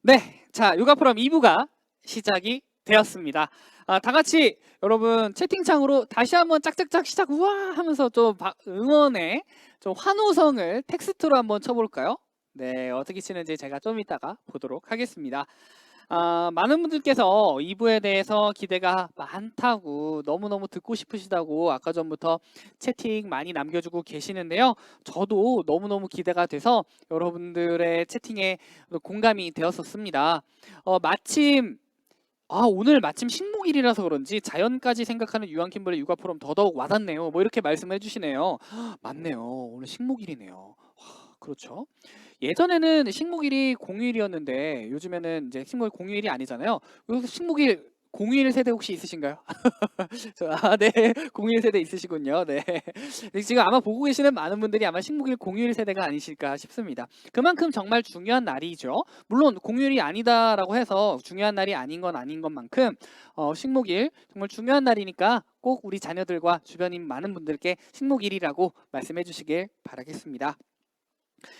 네, 자, 육아 프로그램 2부가 시작이 되었습니다. 다 같이 여러분 채팅창으로 다시 한번 짝짝짝 시작 우와 하면서 좀 응원의 좀 환호성을 텍스트로 한번 쳐볼까요? 네, 어떻게 치는지 제가 좀 이따가 보도록 하겠습니다. 많은 분들께서 2부에 대해서 기대가 많다고 너무너무 듣고 싶으시다고 아까 전부터 채팅 많이 남겨주고 계시는데요. 저도 너무너무 기대가 돼서 여러분들의 채팅에 공감이 되었었습니다. 마침 오늘 마침 식목일이라서 그런지 자연까지 생각하는 유한킴블의 육아 프로그램 더더욱 와닿네요. 뭐 이렇게 말씀해 주시네요. 맞네요. 오늘 식목일이네요. 그렇죠. 예전에는 식목일이 공휴일이었는데 요즘에는 이제 식목일 공휴일이 아니잖아요. 여기서 식목일 공휴일 세대 혹시 있으신가요? 네. 공휴일 세대 있으시군요. 네. 지금 아마 보고 계시는 많은 분들이 아마 식목일 공휴일 세대가 아니실까 싶습니다. 그만큼 정말 중요한 날이죠. 물론 공휴일이 아니다라고 해서 중요한 날이 아닌 건 아닌 것만큼 식목일 정말 중요한 날이니까 꼭 우리 자녀들과 주변인 많은 분들께 식목일이라고 말씀해 주시길 바라겠습니다.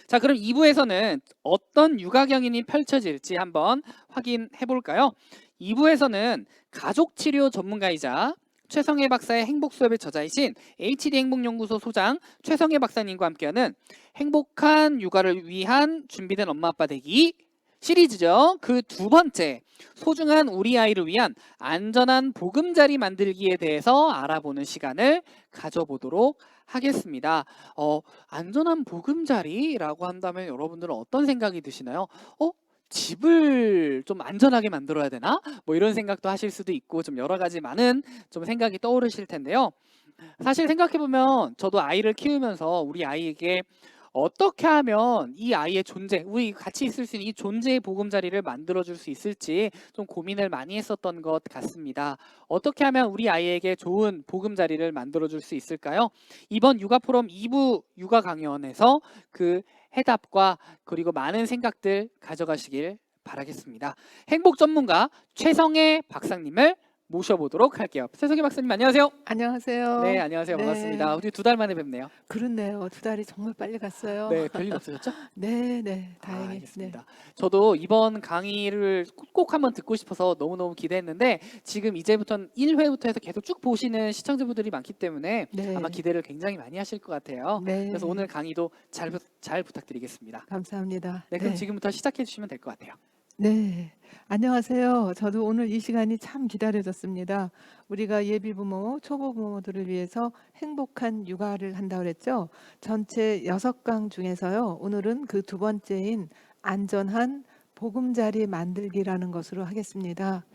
자, 그럼 2부에서는 어떤 육아 경연이 펼쳐질지 한번 확인해 볼까요? 2부에서는 가족치료 전문가이자 최성애 박사의 행복수업의 저자이신 HD 행복연구소 소장 최성애 박사님과 함께하는 행복한 육아를 위한 준비된 엄마 아빠 되기 시리즈죠. 그 두 번째, 소중한 우리 아이를 위한 안전한 보금자리 만들기에 대해서 알아보는 시간을 가져보도록 하겠습니다. 안전한 보금자리라고 한다면 여러분들은 어떤 생각이 드시나요? 집을 좀 안전하게 만들어야 되나? 뭐 이런 생각도 하실 수도 있고 좀 여러 가지 많은 좀 생각이 떠오르실 텐데요. 사실 생각해 보면 저도 아이를 키우면서 우리 아이에게 어떻게 하면 이 아이의 존재, 우리 같이 있을 수 있는 이 존재의 보금자리를 만들어줄 수 있을지 좀 고민을 많이 했었던 것 같습니다. 어떻게 하면 우리 아이에게 좋은 보금자리를 만들어줄 수 있을까요? 이번 육아 프로그램 2부 육아 강연에서 그 해답과 그리고 많은 생각들 가져가시길 바라겠습니다. 행복 전문가 최성애 박사님을 모셔보도록 할게요. 최성애 박사님 안녕하세요. 네, 안녕하세요. 안녕하세요. 반갑습니다. 네. 우리 2달 만에 뵙네요. 그렇네요. 2달이 정말 빨리 갔어요. 네, 별일 없으셨죠? 네. 다행히. 네. 알겠습니다. 저도 이번 강의를 꼭 한번 듣고 싶어서 너무너무 기대했는데 지금 이제부터는 1회부터 해서 계속 쭉 보시는 시청자분들이 많기 때문에 아마 네. 기대를 굉장히 많이 하실 것 같아요. 그래서 오늘 네. 강의도 잘 부탁드리겠습니다. 감사합니다. 네, 그럼 네. 지금부터 시작해 주시면 될 것 같아요. 네. 안녕하세요. 저도 오늘 이 시간이 참 기다려졌습니다. 우리가 예비부모, 초보부모들을 위해서 행복한 육아를 한다고 그랬죠. 전체 6강 중에서요. 오늘은 그 두 번째인 안전한 보금자리 만들기라는 것으로 하겠습니다.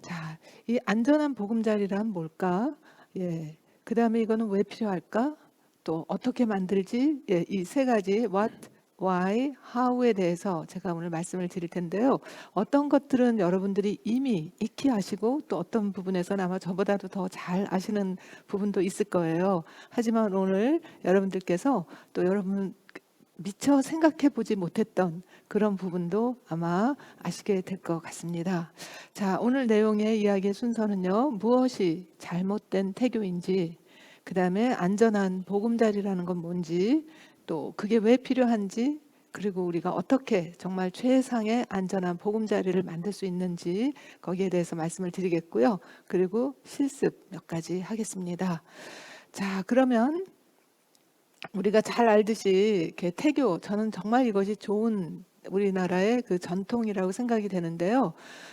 자, 이 안전한 보금자리란 뭘까? 예. 그다음에 이거는 왜 필요할까? 또 어떻게 만들지? 예, 이 세 가지 what, why, how에 대해서 제가 오늘 말씀을 드릴 텐데요. 어떤 것들은 여러분들이 이미 익히 아시고 또 어떤 부분에서는 아마 저보다도 더 잘 아시는 부분도 있을 거예요. 하지만 오늘 여러분들께서 또 여러분 미처 생각해 보지 못했던 그런 부분도 아마 아시게 될 것 같습니다. 자, 오늘 내용의 이야기의 순서는요. 무엇이 잘못된 태교인지, 그 다음에 안전한 보금자리라는 건 뭔지, 또 그게 왜 필요한지, 그리고 우리가 어떻게 정말 최상의 안전한 보금자리를 만들 수 있는지 거기에 대해서 말씀을 드리겠고요. 그리고 실습 몇 가지 하겠습니다. 자, 그러면 우리가 잘 알듯이 이렇게 태교, 저는 정말 이것이 좋은 우리나라의 그 전통이라고 생각이 되는데요.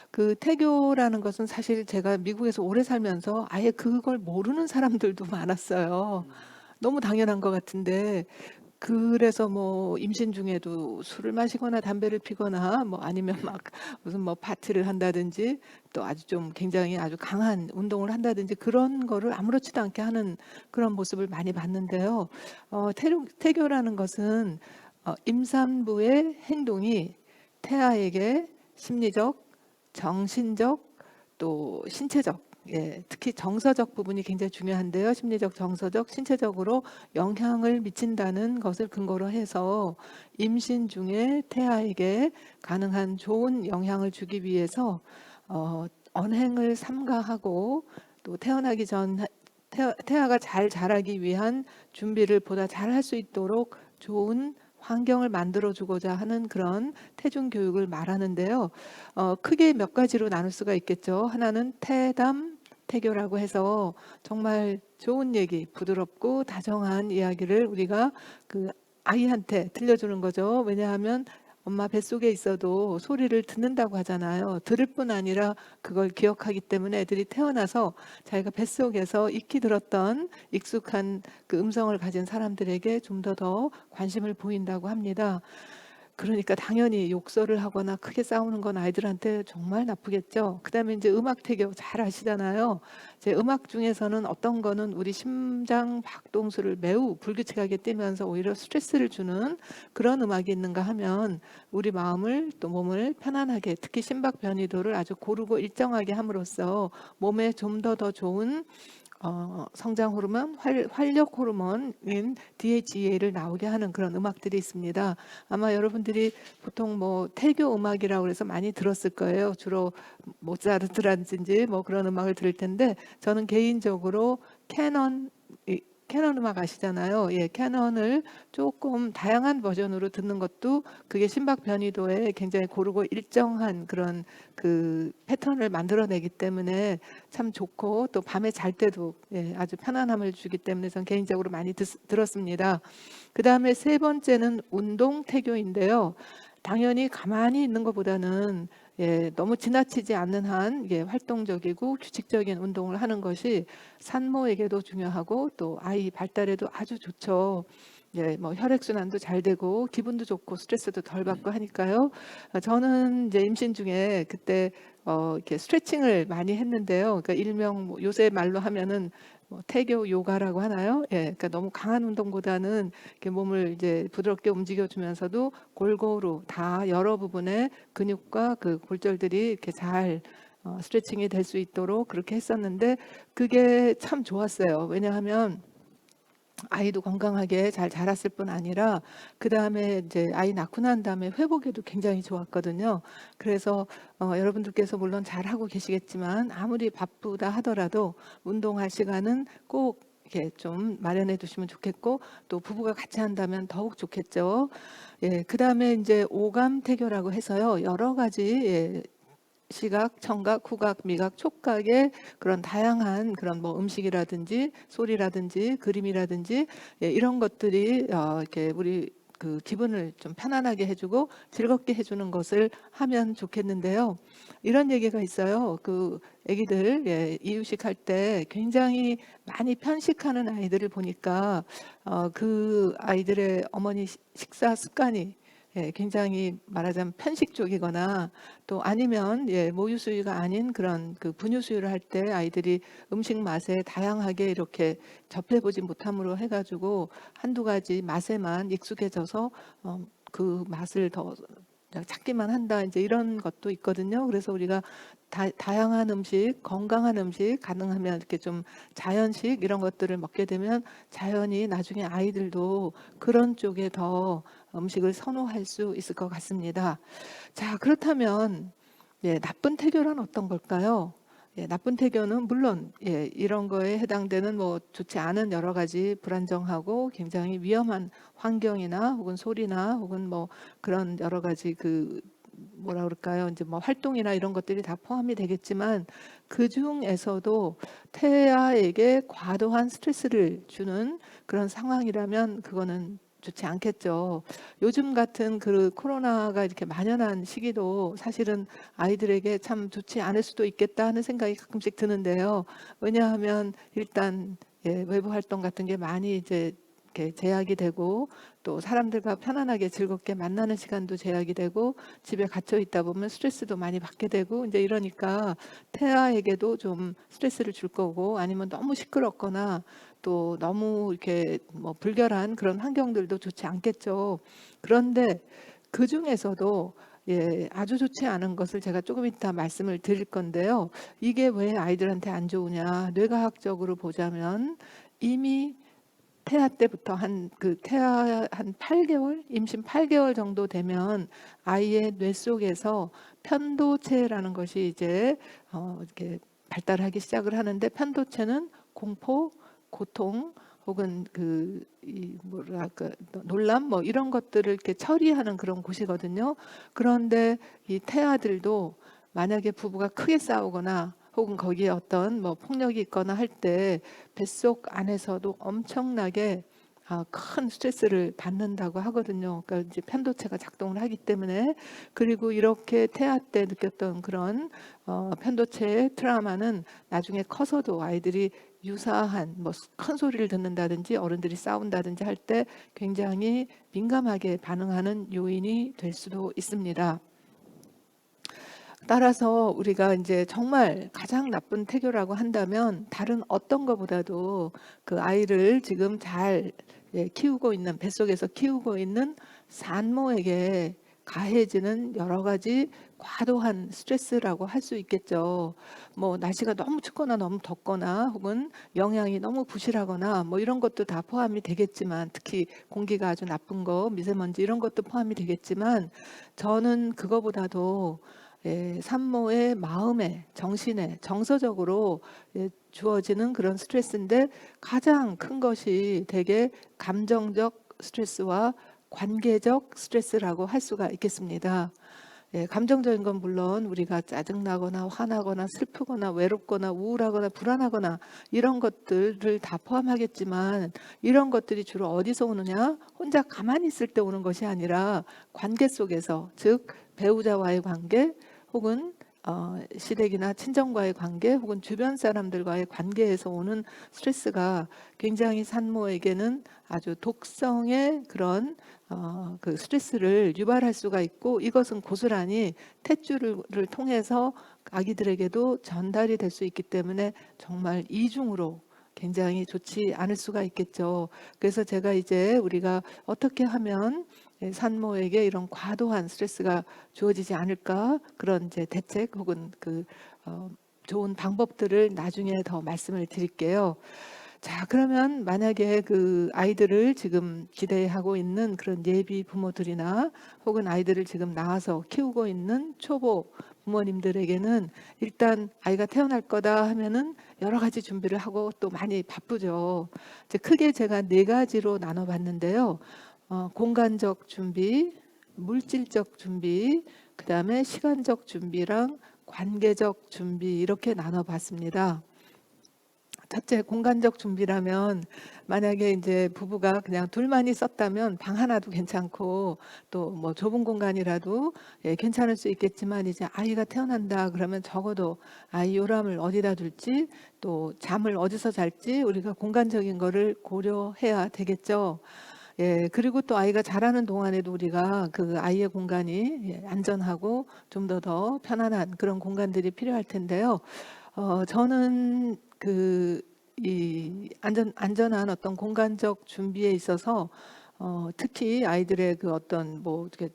그 태교라는 것은 사실 제가 미국에서 오래 살면서 아예 그걸 모르는 사람들도 많았어요. 너무 당연한 것 같은데 그래서 뭐 임신 중에도 술을 마시거나 담배를 피거나 뭐 아니면 막 무슨 뭐 파티를 한다든지 또 아주 좀 굉장히 아주 강한 운동을 한다든지 그런 거를 아무렇지도 않게 하는 그런 모습을 많이 봤는데요. 태교라는 것은 임산부의 행동이 태아에게 심리적, 정신적, 또 신체적, 예, 특히 정서적 부분이 굉장히 중요한데요. 심리적, 정서적, 신체적으로 영향을 미친다는 것을 근거로 해서 임신 중에 태아에게 가능한 좋은 영향을 주기 위해서 언행을 삼가하고 또 태어나기 전 태아가 잘 자라기 위한 준비를 보다 잘 할 수 있도록 좋은 환경을 만들어주고자 하는 그런 태중 교육을 말하는데요. 크게 몇 가지로 나눌 수가 있겠죠. 하나는 태담, 태교라고 해서 정말 좋은 얘기, 부드럽고 다정한 이야기를 우리가 그 아이한테 들려주는 거죠. 왜냐하면 엄마 뱃속에 있어도 소리를 듣는다고 하잖아요. 들을 뿐 아니라 그걸 기억하기 때문에 애들이 태어나서 자기가 뱃속에서 익히 들었던 익숙한 그 음성을 가진 사람들에게 좀 더 관심을 보인다고 합니다. 그러니까 당연히 욕설을 하거나 크게 싸우는 건 아이들한테 정말 나쁘겠죠. 그다음에 이제 음악 태교 잘 아시잖아요. 제 음악 중에서는 어떤 거는 우리 심장 박동수를 매우 불규칙하게 뛰면서 오히려 스트레스를 주는 그런 음악이 있는가 하면 우리 마음을 또 몸을 편안하게, 특히 심박 변이도를 아주 고르고 일정하게 함으로써 몸에 좀 더 좋은 성장 호르몬, 활력 호르몬인 DHEA를 나오게 하는 그런 음악들이 있습니다. 아마 여러분들이 보통 뭐 태교 음악이라고 해서 많이 들었을 거예요. 주로 모차르트라든지 뭐 그런 음악을 들을 텐데 저는 개인적으로 캐논 음악 아시잖아요. 예, 캐논을 조금 다양한 버전으로 듣는 것도 그게 심박 변이도에 굉장히 고르고 일정한 그런 그 패턴을 만들어내기 때문에 참 좋고 또 밤에 잘 때도 예, 아주 편안함을 주기 때문에 전 개인적으로 많이 들었습니다. 그 다음에 세 번째는 운동 태교인데요. 당연히 가만히 있는 것보다는 예, 너무 지나치지 않는 한 예, 활동적이고 규칙적인 운동을 하는 것이 산모에게도 중요하고 또 아이 발달에도 아주 좋죠. 예, 뭐 혈액순환도 잘 되고 기분도 좋고 스트레스도 덜 받고 하니까요. 저는 이제 임신 중에 그때 이렇게 스트레칭을 많이 했는데요. 그러니까 일명 뭐 요새 말로 하면은 뭐 태교 요가라고 하나요? 예, 그러니까 너무 강한 운동보다는 이렇게 몸을 이제 부드럽게 움직여주면서도 골고루 다 여러 부분의 근육과 그 골절들이 이렇게 잘 스트레칭이 될 수 있도록 그렇게 했었는데 그게 참 좋았어요. 왜냐하면 아이도 건강하게 잘 자랐을 뿐 아니라 그 다음에 이제 아이 낳고 난 다음에 회복에도 굉장히 좋았거든요. 그래서 여러분들께서 물론 잘 하고 계시겠지만 아무리 바쁘다 하더라도 운동할 시간은 꼭 이렇게 좀 마련해 두시면 좋겠고 또 부부가 같이 한다면 더욱 좋겠죠. 예, 그 다음에 이제 오감 태교라고 해서요 여러 가지 예, 시각, 청각, 후각, 미각, 촉각의 그런 다양한 그런 뭐 음식이라든지 소리라든지 그림이라든지 예, 이런 것들이 이렇게 우리 그 기분을 좀 편안하게 해주고 즐겁게 해주는 것을 하면 좋겠는데요. 이런 얘기가 있어요. 그 아기들 예, 이유식 할 때 굉장히 많이 편식하는 아이들을 보니까 그 아이들의 어머니 식사 습관이 예, 굉장히 말하자면 편식 쪽이거나 또 아니면 예, 모유 수유가 아닌 그런 그 분유 수유를 할 때 아이들이 음식 맛에 다양하게 이렇게 접해보지 못함으로 해가지고 한두 가지 맛에만 익숙해져서 그 맛을 더 찾기만 한다 이제 이런 것도 있거든요. 그래서 우리가 다양한 음식, 건강한 음식, 가능하면 이렇게 좀 자연식 이런 것들을 먹게 되면 자연히 나중에 아이들도 그런 쪽에 더 음식을 선호할 수 있을 것 같습니다. 자, 그렇다면 예, 나쁜 태교란 어떤 걸까요? 예, 나쁜 태교는 물론 예, 이런 거에 해당되는 뭐 좋지 않은 여러 가지 불안정하고 굉장히 위험한 환경이나 혹은 소리나 혹은 뭐 그런 여러 가지 그 뭐라 그럴까요? 이제 뭐 활동이나 이런 것들이 다 포함이 되겠지만 그 중에서도 태아에게 과도한 스트레스를 주는 그런 상황이라면 그거는 좋지 않겠죠. 요즘 같은 그 코로나가 이렇게 만연한 시기도 사실은 아이들에게 참 좋지 않을 수도 있겠다 하는 생각이 가끔씩 드는데요. 왜냐하면 일단 예, 외부 활동 같은 게 많이 이제 이렇게 제약이 되고 또 사람들과 편안하게 즐겁게 만나는 시간도 제약이 되고 집에 갇혀 있다 보면 스트레스도 많이 받게 되고 이제 이러니까 태아에게도 좀 스트레스를 줄 거고 아니면 너무 시끄럽거나 또 너무 이렇게 뭐 불결한 그런 환경들도 좋지 않겠죠. 그런데 그 중에서도 예, 아주 좋지 않은 것을 제가 조금 이따 말씀을 드릴 건데요. 이게 왜 아이들한테 안 좋으냐? 뇌과학적으로 보자면 이미 태아 때부터 태아 한 8개월, 임신 8개월 정도 되면 아이의 뇌 속에서 편도체라는 것이 이제 이렇게 발달하기 시작을 하는데 편도체는 공포, 고통, 혹은 이 뭐랄까 놀람 뭐 이런 것들을 이렇게 처리하는 그런 곳이거든요. 그런데 이 태아들도 만약에 부부가 크게 싸우거나 혹은 거기에 어떤 뭐 폭력이 있거나 할 때 뱃속 안에서도 엄청나게 큰 스트레스를 받는다고 하거든요. 그러니까 이제 편도체가 작동을 하기 때문에. 그리고 이렇게 태아 때 느꼈던 그런 편도체의 트라우마는 나중에 커서도 아이들이 유사한 뭐 큰 소리를 듣는다든지 어른들이 싸운다든지 할 때 굉장히 민감하게 반응하는 요인이 될 수도 있습니다. 따라서 우리가 이제 정말 가장 나쁜 태교라고 한다면 다른 어떤 것보다도 그 아이를 지금 잘 키우고 있는, 뱃속에서 키우고 있는 산모에게 가해지는 여러 가지 과도한 스트레스라고 할 수 있겠죠. 뭐 날씨가 너무 춥거나 너무 덥거나 혹은 영양이 너무 부실하거나 뭐 이런 것도 다 포함이 되겠지만, 특히 공기가 아주 나쁜 거, 미세먼지 이런 것도 포함이 되겠지만, 저는 그거보다도 산모의 마음에, 정신에, 정서적으로 주어지는 그런 스트레스인데, 가장 큰 것이 되게 감정적 스트레스와 관계적 스트레스라고 할 수가 있겠습니다. 감정적인 건 물론 우리가 짜증나거나 화나거나 슬프거나 외롭거나 우울하거나 불안하거나 이런 것들을 다 포함하겠지만, 이런 것들이 주로 어디서 오느냐? 혼자 가만히 있을 때 오는 것이 아니라 관계 속에서, 즉 배우자와의 관계 혹은 시댁이나 친정과의 관계 혹은 주변 사람들과의 관계에서 오는 스트레스가 굉장히 산모에게는 아주 독성의 그런 그 스트레스를 유발할 수가 있고, 이것은 고스란히 탯줄을 통해서 아기들에게도 전달이 될 수 있기 때문에 정말 이중으로 굉장히 좋지 않을 수가 있겠죠. 그래서 제가 이제 우리가 어떻게 하면 산모에게 이런 과도한 스트레스가 주어지지 않을까, 그런 이제 대책 혹은 좋은 방법들을 나중에 더 말씀을 드릴게요. 자, 그러면 만약에 그 아이들을 지금 기대하고 있는 그런 예비 부모들이나 혹은 아이들을 지금 낳아서 키우고 있는 초보 부모님들에게는, 일단 아이가 태어날 거다 하면은 여러 가지 준비를 하고 또 많이 바쁘죠. 이제 크게 제가 4가지로 나눠봤는데요. 공간적 준비, 물질적 준비, 그다음에 시간적 준비랑 관계적 준비, 이렇게 나눠봤습니다. 첫째, 공간적 준비라면 만약에 이제 부부가 그냥 둘만이 썼다면 방 하나도 괜찮고 또 뭐 좁은 공간이라도 괜찮을 수 있겠지만, 이제 아이가 태어난다 그러면 적어도 아이 요람을 어디다 둘지 또 잠을 어디서 잘지 우리가 공간적인 거를 고려해야 되겠죠. 그리고 또 아이가 자라는 동안에도 우리가 그 아이의 공간이 안전하고 좀 더 편안한 그런 공간들이 필요할 텐데요. 저는 이 안전한 어떤 공간적 준비에 있어서 특히 아이들의 그 어떤 뭐 어떻게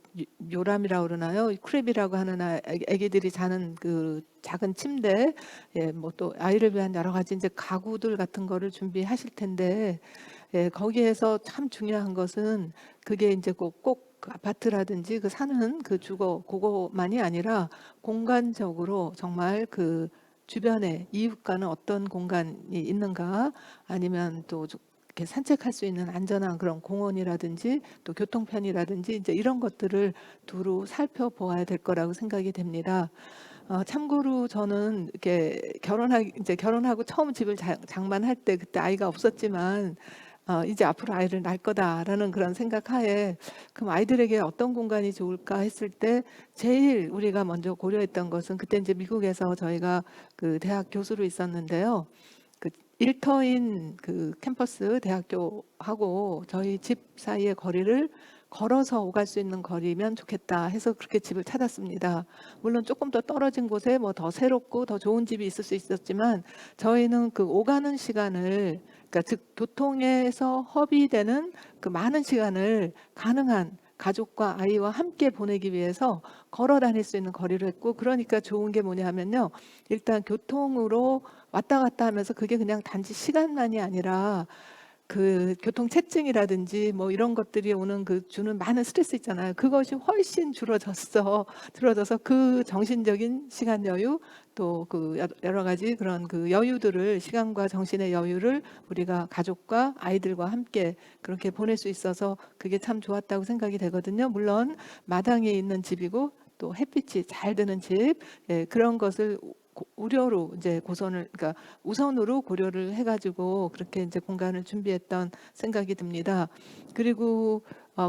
요람이라고 그러나요? 크랩이라고 하는 아기들이 자는 그 작은 침대, 뭐 또 아이를 위한 여러 가지 이제 가구들 같은 거를 준비하실 텐데, 거기에서 참 중요한 것은 그게 이제 꼭 그 아파트라든지 그 사는 그 주거 그거만이 아니라 공간적으로 정말 그 주변에 이웃과는 어떤 공간이 있는가, 아니면 또 이렇게 산책할 수 있는 안전한 그런 공원이라든지 또 교통편이라든지 이제 이런 것들을 두루 살펴보아야 될 거라고 생각이 됩니다. 참고로 저는 이렇게 결혼하고 처음 집을 장만할 때 그때 아이가 없었지만, 이제 앞으로 아이를 낳을 거다라는 그런 생각하에 그럼 아이들에게 어떤 공간이 좋을까 했을 때 제일 우리가 먼저 고려했던 것은, 그때 이제 미국에서 저희가 그 대학 교수로 있었는데요. 그 일터인 그 캠퍼스 대학교하고 저희 집 사이의 거리를 걸어서 오갈 수 있는 거리면 좋겠다 해서 그렇게 집을 찾았습니다. 물론 조금 더 떨어진 곳에 뭐 더 새롭고 더 좋은 집이 있을 수 있었지만, 저희는 그 오가는 시간을, 그러니까 즉 교통에서 허비되는 그 많은 시간을 가능한 가족과 아이와 함께 보내기 위해서 걸어 다닐 수 있는 거리를 했고, 그러니까 좋은 게 뭐냐면요. 일단 교통으로 왔다 갔다 하면서 그게 그냥 단지 시간만이 아니라 그 교통체증이라든지 뭐 이런 것들이 오는 그 주는 많은 스트레스 있잖아요. 그것이 훨씬 줄어져서 그 정신적인 시간 여유 또 그 여러 가지 그런 그 여유들을 시간과 정신의 여유를 우리가 가족과 아이들과 함께 그렇게 보낼 수 있어서 그게 참 좋았다고 생각이 되거든요. 물론 마당에 있는 집이고 또 햇빛이 잘 드는 집, 예, 그런 것을 우려로 이제 그러니까 우선으로 고려를 해가지고 그렇게 이제 공간을 준비했던 생각이 듭니다. 그리고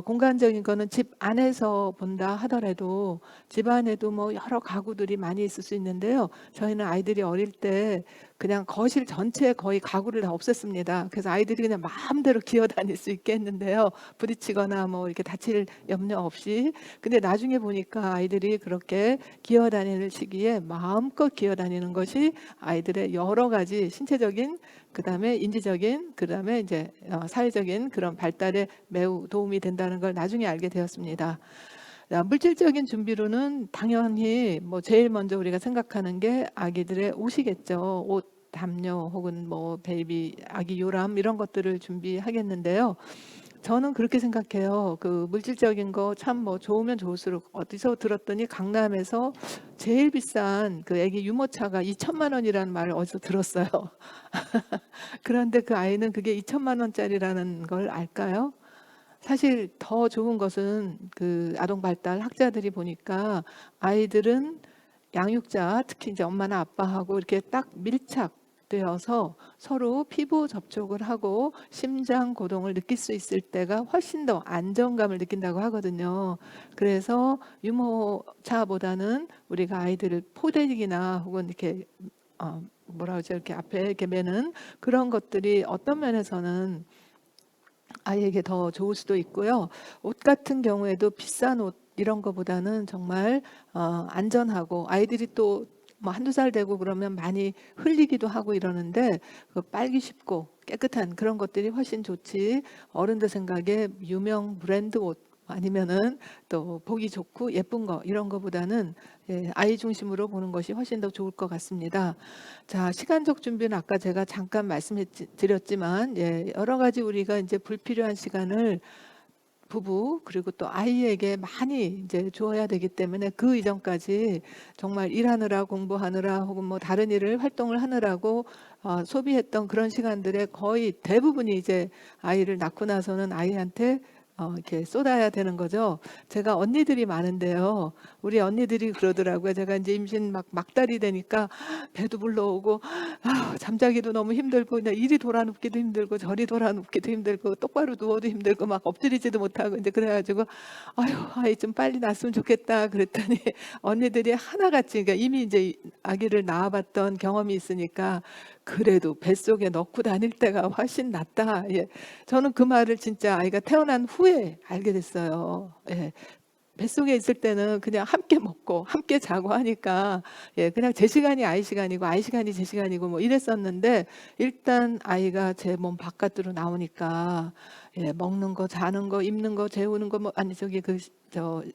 공간적인 거는 집 안에서 본다 하더라도 집 안에도 뭐 여러 가구들이 많이 있을 수 있는데요. 저희는 아이들이 어릴 때 그냥 거실 전체에 거의 가구를 다 없앴습니다. 그래서 아이들이 그냥 마음대로 기어 다닐 수 있게 했는데요. 부딪히거나 뭐 이렇게 다칠 염려 없이. 근데 나중에 보니까 아이들이 그렇게 기어 다니는 시기에 마음껏 기어 다니는 것이 아이들의 여러 가지 신체적인 그다음에 인지적인 그다음에 이제 사회적인 그런 발달에 매우 도움이 된다는 걸 나중에 알게 되었습니다. 물질적인 준비로는 당연히 뭐 제일 먼저 우리가 생각하는 게 아기들의 옷이겠죠. 옷, 담요 혹은 뭐 베이비 아기 요람 이런 것들을 준비하겠는데요. 저는 그렇게 생각해요. 그 물질적인 거 참 뭐 좋으면 좋을수록 어디서 들었더니 강남에서 제일 비싼 그 애기 유모차가 2천만 원이라는 말을 어디서 들었어요. 그런데 그 아이는 그게 2천만 원짜리라는 걸 알까요? 사실 더 좋은 것은 그 아동 발달 학자들이 보니까 아이들은 양육자, 특히 이제 엄마나 아빠하고 이렇게 딱 밀착되어서 서로 피부 접촉을 하고 심장 고동을 느낄 수 있을 때가 훨씬 더 안정감을 느낀다고 하거든요. 그래서 유모차보다는 우리가 아이들을 포대기나 혹은 이렇게 뭐라 그러죠? 이렇게 앞에 이렇게 매는 그런 것들이 어떤 면에서는 아이에게 더 좋을 수도 있고요. 옷 같은 경우에도 비싼 옷 이런 거보다는 정말 안전하고 아이들이 또 뭐 한두 살 되고 그러면 많이 흘리기도 하고 이러는데 그 빨기 쉽고 깨끗한 그런 것들이 훨씬 좋지. 어른들 생각에 유명 브랜드 옷 아니면은 또 보기 좋고 예쁜 거 이런 거보다는 예, 아이 중심으로 보는 것이 훨씬 더 좋을 것 같습니다. 자, 시간적 준비는 아까 제가 잠깐 말씀드렸지만 예, 여러 가지 우리가 이제 불필요한 시간을 부부 그리고 또 아이에게 많이 이제 주어야 되기 때문에 그 이전까지 정말 일하느라 공부하느라 혹은 뭐 다른 일을 활동을 하느라고 소비했던 그런 시간들의 거의 대부분이 이제 아이를 낳고 나서는 아이한테 이렇게 쏟아야 되는 거죠. 제가 언니들이 많은데요. 우리 언니들이 그러더라고요. 제가 이제 임신 막달이 되니까 배도 불러오고 잠자기도 너무 힘들고 그냥 이리 돌아눕기도 힘들고 저리 돌아눕기도 힘들고 똑바로 누워도 힘들고 막 엎드리지도 못하고 이제 그래가지고 아유 아이 좀 빨리 낳았으면 좋겠다 그랬더니 언니들이 하나같이 그러니까 이미 이제 아기를 낳아봤던 경험이 있으니까 그래도 뱃속에 넣고 다닐 때가 훨씬 낫다. 예. 저는 그 말을 진짜 아이가 태어난 후에 알게 됐어요. 예. 뱃속에 있을 때는 그냥 함께 먹고 함께 자고 하니까 예, 그냥 제 시간이 아이 시간이고 아이 시간이 제 시간이고 뭐 이랬었는데 일단 아이가 제 몸 바깥으로 나오니까 예, 먹는 거, 자는 거, 입는 거, 재우는 거, 뭐 아니 저기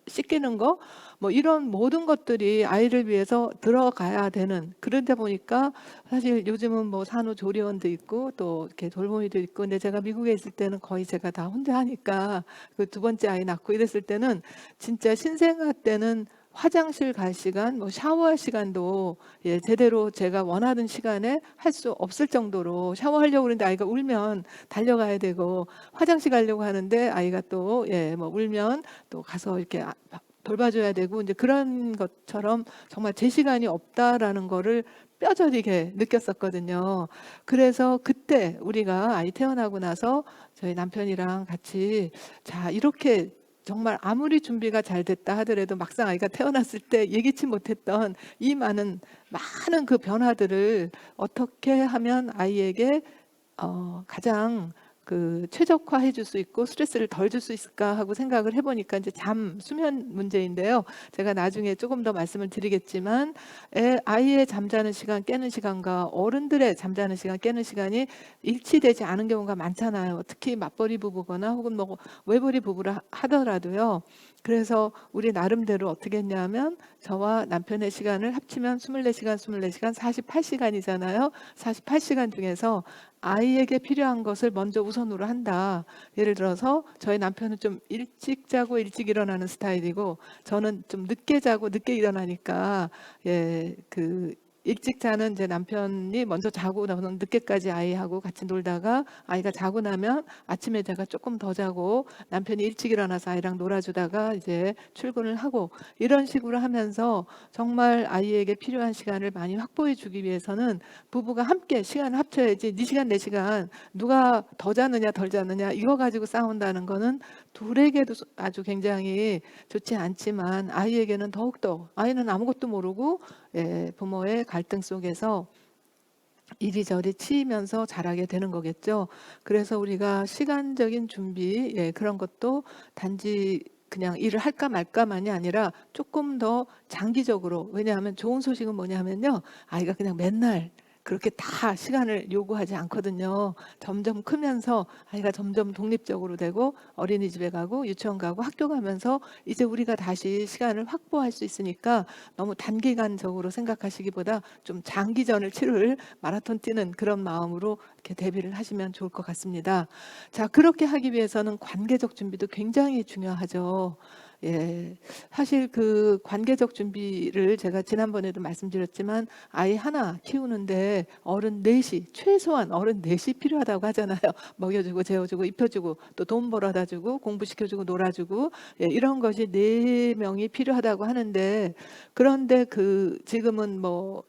씻기는 거, 뭐 이런 모든 것들이 아이를 위해서 들어가야 되는 그러다 보니까 사실 요즘은 뭐 산후조리원도 있고 또 이렇게 돌보미도 있고 근데 제가 미국에 있을 때는 거의 제가 다 혼자 하니까 그 두 번째 아이 낳고 이랬을 때는 진짜 신생아 때는 화장실 갈 시간, 뭐 샤워할 시간도 예, 제대로 제가 원하는 시간에 할 수 없을 정도로 샤워하려고 그러는데 아이가 울면 달려가야 되고 화장실 가려고 하는데 아이가 또 예, 뭐 울면 또 가서 이렇게 돌봐줘야 되고 이제 그런 것처럼 정말 제 시간이 없다라는 거를 뼈저리게 느꼈었거든요. 그래서 그때 우리가 아이 태어나고 나서 저희 남편이랑 같이 자 이렇게 정말 아무리 준비가 잘 됐다 하더라도 막상 아이가 태어났을 때 예기치 못했던 이 많은 그 변화들을 어떻게 하면 아이에게 가장 그 최적화해 줄 수 있고 스트레스를 덜 줄 수 있을까 하고 생각을 해보니까 이제 수면 문제인데요. 제가 나중에 조금 더 말씀을 드리겠지만 아이의 잠자는 시간 깨는 시간과 어른들의 잠자는 시간 깨는 시간이 일치되지 않은 경우가 많잖아요. 특히 맞벌이 부부거나 혹은 뭐 외벌이 부부라 하더라도요. 그래서 우리 나름대로 어떻게 했냐면 저와 남편의 시간을 합치면 24시간 48시간이잖아요. 48시간 중에서 아이에게 필요한 것을 먼저 우선으로 한다. 예를 들어서 저희 남편은 좀 일찍 자고 일찍 일어나는 스타일이고 저는 좀 늦게 자고 늦게 일어나니까 그 일찍 자는 제 남편이 먼저 자고 나서는 늦게까지 아이하고 같이 놀다가 아이가 자고 나면 아침에 제가 조금 더 자고 남편이 일찍 일어나서 아이랑 놀아주다가 이제 출근을 하고 이런 식으로 하면서 정말 아이에게 필요한 시간을 많이 확보해 주기 위해서는 부부가 함께 시간을 합쳐야지 네 시간 내 시간 누가 더 자느냐 덜 자느냐 이거 가지고 싸운다는 거는 둘에게도 아주 굉장히 좋지 않지만 아이에게는 더욱더 아이는 아무것도 모르고 부모의 갈등 속에서 이리저리 치이면서 자라게 되는 거겠죠. 그래서 우리가 시간적인 준비 그런 것도 단지 그냥 일을 할까 말까만이 아니라 조금 더 장기적으로 왜냐하면 좋은 소식은 뭐냐면요. 아이가 그냥 맨날 그렇게 다 시간을 요구하지 않거든요. 점점 크면서 아이가 점점 독립적으로 되고 어린이집에 가고 유치원 가고 학교 가면서 이제 우리가 다시 시간을 확보할 수 있으니까 너무 단기간적으로 생각하시기보다 좀 장기전을 치를 마라톤 뛰는 그런 마음으로 이렇게 대비를 하시면 좋을 것 같습니다. 자, 그렇게 하기 위해서는 관계적 준비도 굉장히 중요하죠. 사실 그 관계적 준비를 제가 지난번에도 말씀드렸지만 아이 하나 키우는데 어른 넷이 최소한 어른 넷이 필요하다고 하잖아요. 먹여주고 재워주고 입혀주고 또 돈 벌어다 주고 공부시켜주고 놀아주고 이런 것이 4명이 필요하다고 하는데 그런데 그 지금은 뭐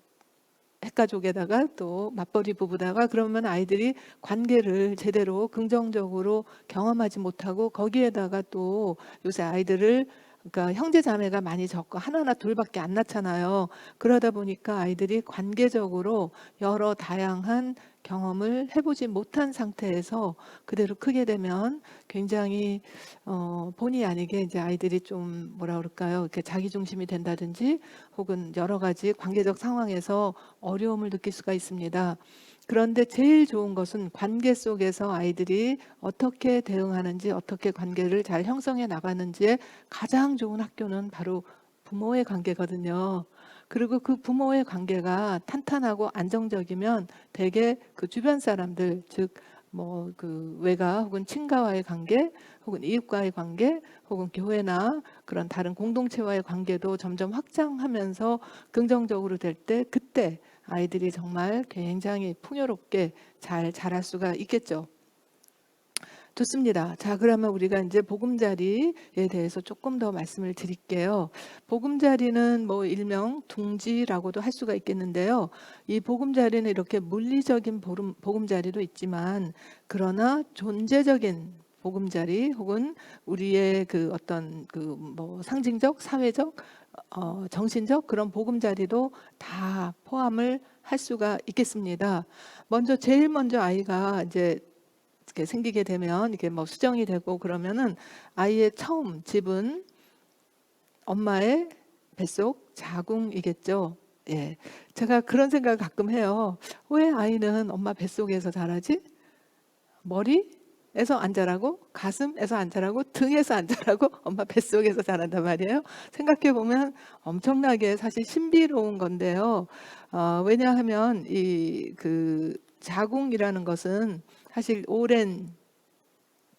핵가족에다가 또 맞벌이 부부다가 그러면 아이들이 관계를 제대로 긍정적으로 경험하지 못하고 거기에다가 또 요새 아이들을 그러니까 형제 자매가 많이 적고 하나나 둘밖에 안 낳잖아요. 그러다 보니까 아이들이 관계적으로 여러 다양한 경험을 해보지 못한 상태에서 그대로 크게 되면 굉장히 본의 아니게 이제 아이들이 좀 뭐라 그럴까요? 이렇게 자기 중심이 된다든지 혹은 여러 가지 관계적 상황에서 어려움을 느낄 수가 있습니다. 그런데 제일 좋은 것은 관계 속에서 아이들이 어떻게 대응하는지 어떻게 관계를 잘 형성해 나가는지에 가장 좋은 학교는 바로 부모의 관계거든요. 그리고 그 부모의 관계가 탄탄하고 안정적이면 대개 그 주변 사람들 즉 뭐 그 외가 혹은 친가와의 관계 혹은 이웃과의 관계 혹은 교회나 그런 다른 공동체와의 관계도 점점 확장하면서 긍정적으로 될 때 그때 아이들이 정말 굉장히 풍요롭게 잘 자랄 수가 있겠죠. 좋습니다. 자, 그러면 우리가 이제 보금자리에 대해서 조금 더 말씀을 드릴게요. 보금자리는 뭐 일명 둥지라고도 할 수가 있겠는데요. 이 보금자리는 이렇게 물리적인 보금자리도 있지만 그러나 존재적인 보금자리 혹은 우리의 그 어떤 그 뭐 상징적, 사회적, 정신적 그런 보금자리도 다 포함을 할 수가 있겠습니다. 제일 먼저 아이가 이제 이렇게 생기게 되면 이게 뭐 수정이 되고 그러면은 아이의 처음 집은 엄마의 뱃속 자궁이겠죠. 제가 그런 생각을 가끔 해요. 왜 아이는 엄마 뱃속에서 자라지? 머리에서 안 자라고 가슴에서 안 자라고 등에서 안 자라고 엄마 뱃속에서 자란단 말이에요. 생각해 보면 엄청나게 사실 신비로운 건데요. 왜냐하면 이 그 자궁이라는 것은 사실 오랜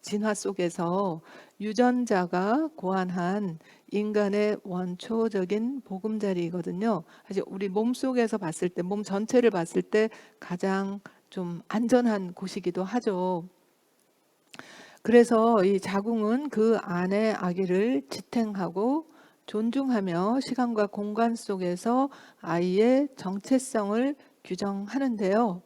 진화 속에서 유전자가 고안한 인간의 원초적인 보금자리이거든요. 사실 우리 몸 속에서 봤을 때, 몸 전체를 봤을 때 가장 좀 안전한 곳이기도 하죠. 그래서 이 자궁은 그 안에 아기를 지탱하고 존중하며 시간과 공간 속에서 아이의 정체성을 규정하는데요.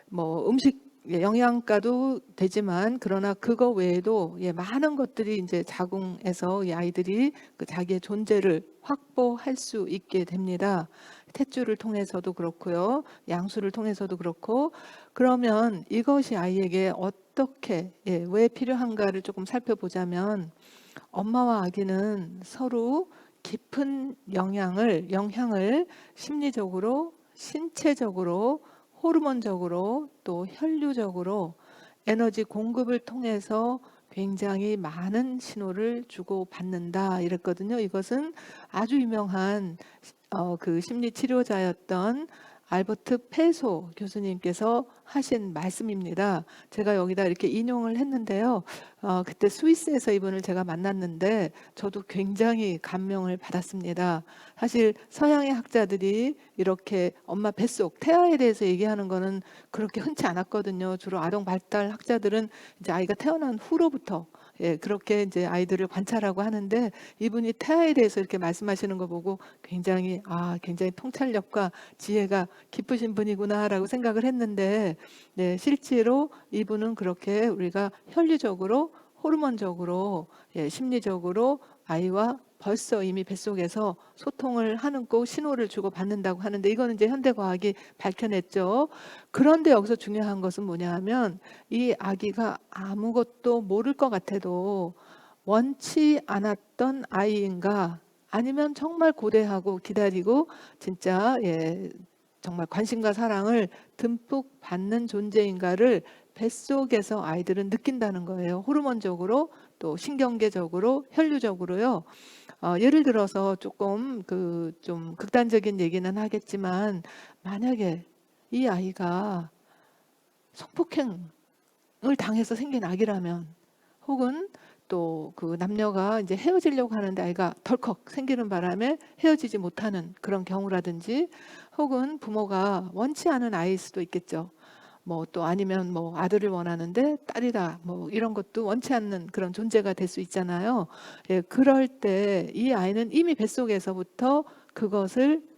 뭐 음식 영양가도 되지만 그러나 그거 외에도 많은 것들이 이제 자궁에서 이 아이들이 그 자기의 존재를 확보할 수 있게 됩니다. 탯줄을 통해서도 그렇고요. 양수를 통해서도 그렇고 그러면 이것이 아이에게 어떻게 왜 필요한가를 조금 살펴보자면 엄마와 아기는 서로 깊은 영향을 심리적으로 신체적으로 호르몬적으로 또 혈류적으로 에너지 공급을 통해서 굉장히 많은 신호를 주고 받는다 이랬거든요. 이것은 아주 유명한 그 심리 치료자였던 알버트 페소 교수님께서 하신 말씀입니다. 제가 여기다 이렇게 인용을 했는데요. 그때 스위스에서 이분을 제가 만났는데 저도 굉장히 감명을 받았습니다. 사실 서양의 학자들이 이렇게 엄마 뱃속 태아에 대해서 얘기하는 거는 그렇게 흔치 않았거든요. 주로 아동 발달 학자들은 이제 아이가 태어난 후로부터 그렇게 이제 아이들을 관찰하고 하는데 이분이 태아에 대해서 이렇게 말씀하시는 거 보고 굉장히 굉장히 통찰력과 지혜가 깊으신 분이구나라고 생각을 했는데 실제로 이분은 그렇게 우리가 혈리적으로 호르몬적으로 심리적으로 아이와 벌써 이미 뱃속에서 소통을 하는 꼭 신호를 주고 받는다고 하는데 이거는 이제 현대과학이 밝혀냈죠. 그런데 여기서 중요한 것은 뭐냐 하면 이 아기가 아무것도 모를 것 같아도 원치 않았던 아이인가 아니면 정말 고대하고 기다리고 진짜 정말 관심과 사랑을 듬뿍 받는 존재인가를 뱃속에서 아이들은 느낀다는 거예요. 호르몬적으로 또 신경계적으로 혈류적으로요. 예를 들어서 조금 좀 극단적인 얘기는 하겠지만 만약에 이 아이가 성폭행을 당해서 생긴 아기라면 혹은 또 그 남녀가 이제 헤어지려고 하는데 아이가 덜컥 생기는 바람에 헤어지지 못하는 그런 경우라든지 혹은 부모가 원치 않은 아이일 수도 있겠죠. 뭐 또 아니면 뭐 아들을 원하는데 딸이다 뭐 이런 것도 원치 않는 그런 존재가 될 수 있잖아요. 그럴 때 이 아이는 이미 뱃속에서부터 그것을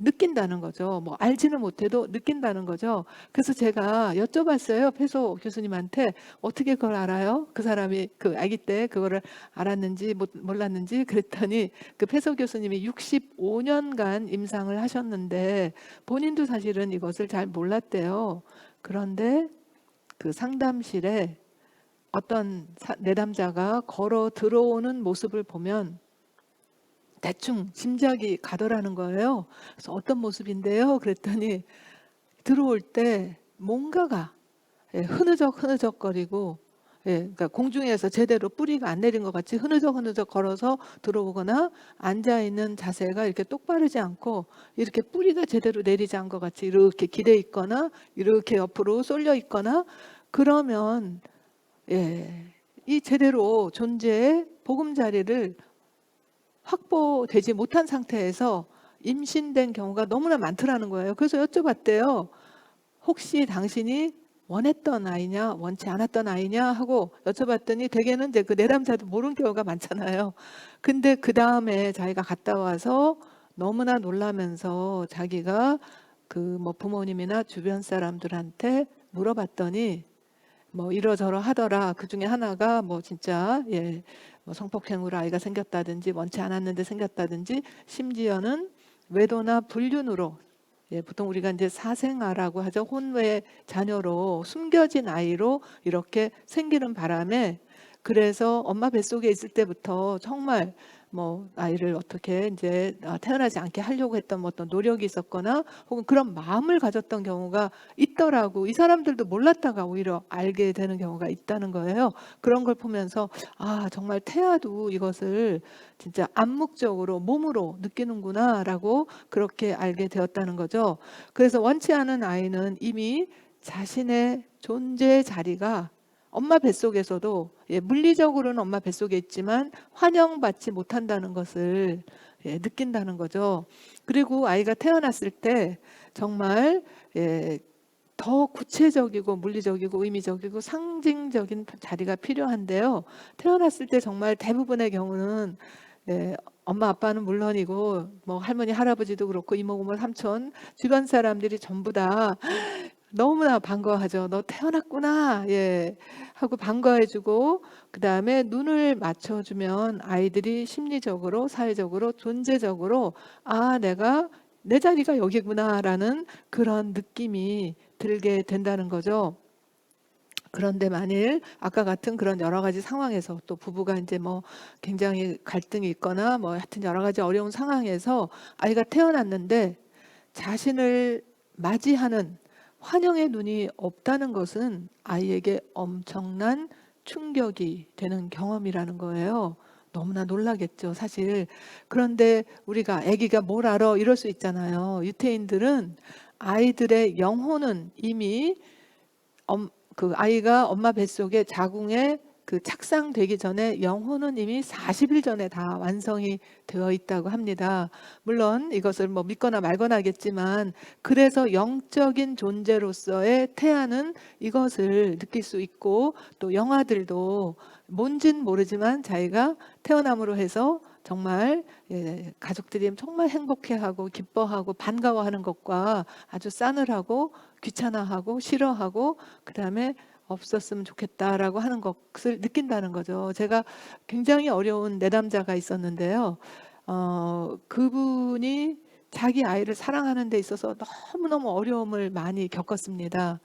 느낀다는 거죠. 뭐 알지는 못해도 느낀다는 거죠. 그래서 제가 여쭤봤어요. 페소 교수님한테 어떻게 그걸 알아요? 그 사람이 그 아기 때 그거를 알았는지 몰랐는지 그랬더니 그 페소 교수님이 65년간 임상을 하셨는데 본인도 사실은 이것을 잘 몰랐대요. 그런데 그 상담실에 어떤 내담자가 걸어 들어오는 모습을 보면 대충 짐작이 가더라는 거예요. 그래서 어떤 모습인데요? 그랬더니 들어올 때 뭔가가 흐느적거리고 그러니까 공중에서 제대로 뿌리가 안 내린 것 같이 흐느적 걸어서 들어오거나 앉아있는 자세가 이렇게 똑바르지 않고 이렇게 뿌리가 제대로 내리지 않은 것 같이 이렇게 기대 있거나 이렇게 옆으로 쏠려 있거나 그러면 이 제대로 존재의 보금자리를 확보되지 못한 상태에서 임신된 경우가 너무나 많더라는 거예요. 그래서 여쭤봤대요. 혹시 당신이 원했던 아이냐 원치 않았던 아이냐 하고 여쭤봤더니 대개는 이제 그 내담자도 모르는 경우가 많잖아요. 근데 그 다음에 자기가 갔다 와서 너무나 놀라면서 자기가 그 뭐 부모님이나 주변 사람들한테 물어봤더니 뭐 이러저러 하더라. 그 중에 하나가 뭐 진짜 뭐 성폭행으로 아이가 생겼다든지 원치 않았는데 생겼다든지 심지어는 외도나 불륜으로 보통 우리가 이제 사생아라고 하죠. 혼외 자녀로 숨겨진 아이로 이렇게 생기는 바람에 그래서 엄마 뱃속에 있을 때부터 정말 뭐 아이를 어떻게 이제 태어나지 않게 하려고 했던 뭐 어떤 노력이 있었거나 혹은 그런 마음을 가졌던 경우가 있더라고. 이 사람들도 몰랐다가 오히려 알게 되는 경우가 있다는 거예요. 그런 걸 보면서 정말 태아도 이것을 진짜 암묵적으로 몸으로 느끼는구나라고 그렇게 알게 되었다는 거죠. 그래서 원치 않은 아이는 이미 자신의 존재의 자리가 엄마 뱃속에서도 물리적으로는 엄마 뱃속에 있지만 환영받지 못한다는 것을 느낀다는 거죠. 그리고 아이가 태어났을 때 정말 더 구체적이고 물리적이고 의미적이고 상징적인 자리가 필요한데요. 태어났을 때 정말 대부분의 경우는 엄마 아빠는 물론이고 뭐 할머니 할아버지도 그렇고 이모고모 삼촌 주변 사람들이 전부 다 너무나 반가워하죠. 너 태어났구나. 하고 반가워해주고 그 다음에 눈을 맞춰주면 아이들이 심리적으로 사회적으로 존재적으로 내가 내 자리가 여기구나라는 그런 느낌이 들게 된다는 거죠. 그런데 만일 아까 같은 그런 여러 가지 상황에서 또 부부가 이제 뭐 굉장히 갈등이 있거나 뭐 하여튼 여러 가지 어려운 상황에서 아이가 태어났는데 자신을 맞이하는 환영의 눈이 없다는 것은 아이에게 엄청난 충격이 되는 경험이라는 거예요. 너무나 놀라겠죠, 사실. 그런데 우리가 아기가 뭘 알아 이럴 수 있잖아요. 유태인들은 아이들의 영혼은 이미 그 아이가 엄마 뱃속에 자궁에 그 착상되기 전에 영혼은 이미 40일 전에 다 완성이 되어 있다고 합니다. 물론 이것을 뭐 믿거나 말거나 하겠지만, 그래서 영적인 존재로서의 태아는 이것을 느낄 수 있고, 또 영아들도 뭔진 모르지만 자기가 태어남으로 해서 정말 가족들이 정말 행복해하고 기뻐하고 반가워하는 것과 아주 싸늘하고 귀찮아하고 싫어하고 그다음에 없었으면 좋겠다라고 하는 것을 느낀다는 거죠. 제가 굉장히 어려운 내담자가 있었는데요. 그분이 자기 아이를 사랑하는 데 있어서 너무너무 어려움을 많이 겪었습니다.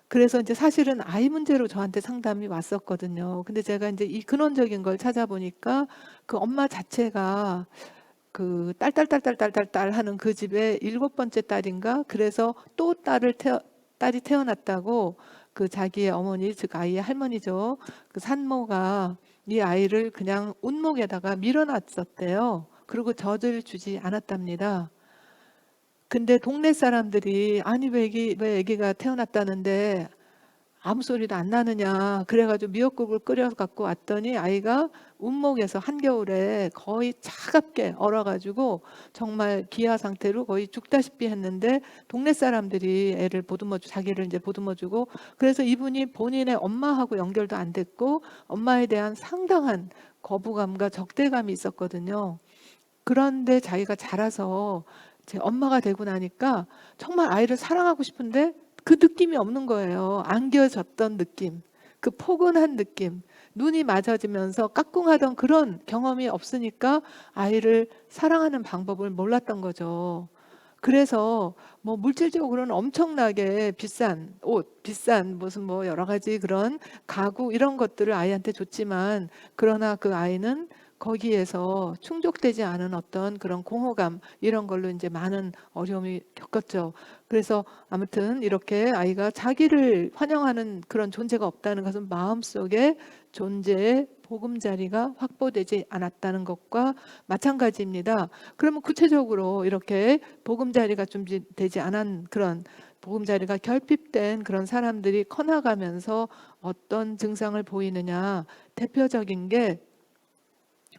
그래서 이제 사실은 아이 문제로 저한테 상담이 왔었거든요. 근데 제가 이제 이 근원적인 걸 찾아보니까 그 엄마 자체가 그 딸 하는 그 집에 7번째 딸인가? 그래서 또 딸이 태어났다고 그 자기의 어머니, 즉 아이의 할머니죠. 그 산모가 이 아이를 그냥 운목에다가 밀어놨었대요. 그리고 젖을 주지 않았답니다. 근데 동네 사람들이 아니 왜 아기가 태어났다는데 아무 소리도 안 나느냐 그래가지고 미역국을 끓여 갖고 왔더니 아이가 운목에서 한겨울에 거의 차갑게 얼어가지고 정말 기아 상태로 거의 죽다시피 했는데, 동네 사람들이 자기를 이제 보듬어주고, 그래서 이분이 본인의 엄마하고 연결도 안 됐고 엄마에 대한 상당한 거부감과 적대감이 있었거든요. 그런데 자기가 자라서 제 엄마가 되고 나니까 정말 아이를 사랑하고 싶은데 그 느낌이 없는 거예요. 안겨졌던 느낌, 그 포근한 느낌, 눈이 맞아지면서 까꿍하던 그런 경험이 없으니까 아이를 사랑하는 방법을 몰랐던 거죠. 그래서 뭐 물질적으로는 엄청나게 비싼 옷, 비싼 무슨 뭐 여러 가지 그런 가구 이런 것들을 아이한테 줬지만, 그러나 그 아이는 거기에서 충족되지 않은 어떤 그런 공허감 이런 걸로 이제 많은 어려움이 겪었죠. 그래서 아무튼 이렇게 아이가 자기를 환영하는 그런 존재가 없다는 것은 마음속에 존재의 보금자리가 확보되지 않았다는 것과 마찬가지입니다. 그러면 구체적으로 이렇게 보금자리가 준비되지 않은 그런 보금자리가 결핍된 그런 사람들이 커나가면서 어떤 증상을 보이느냐, 대표적인 게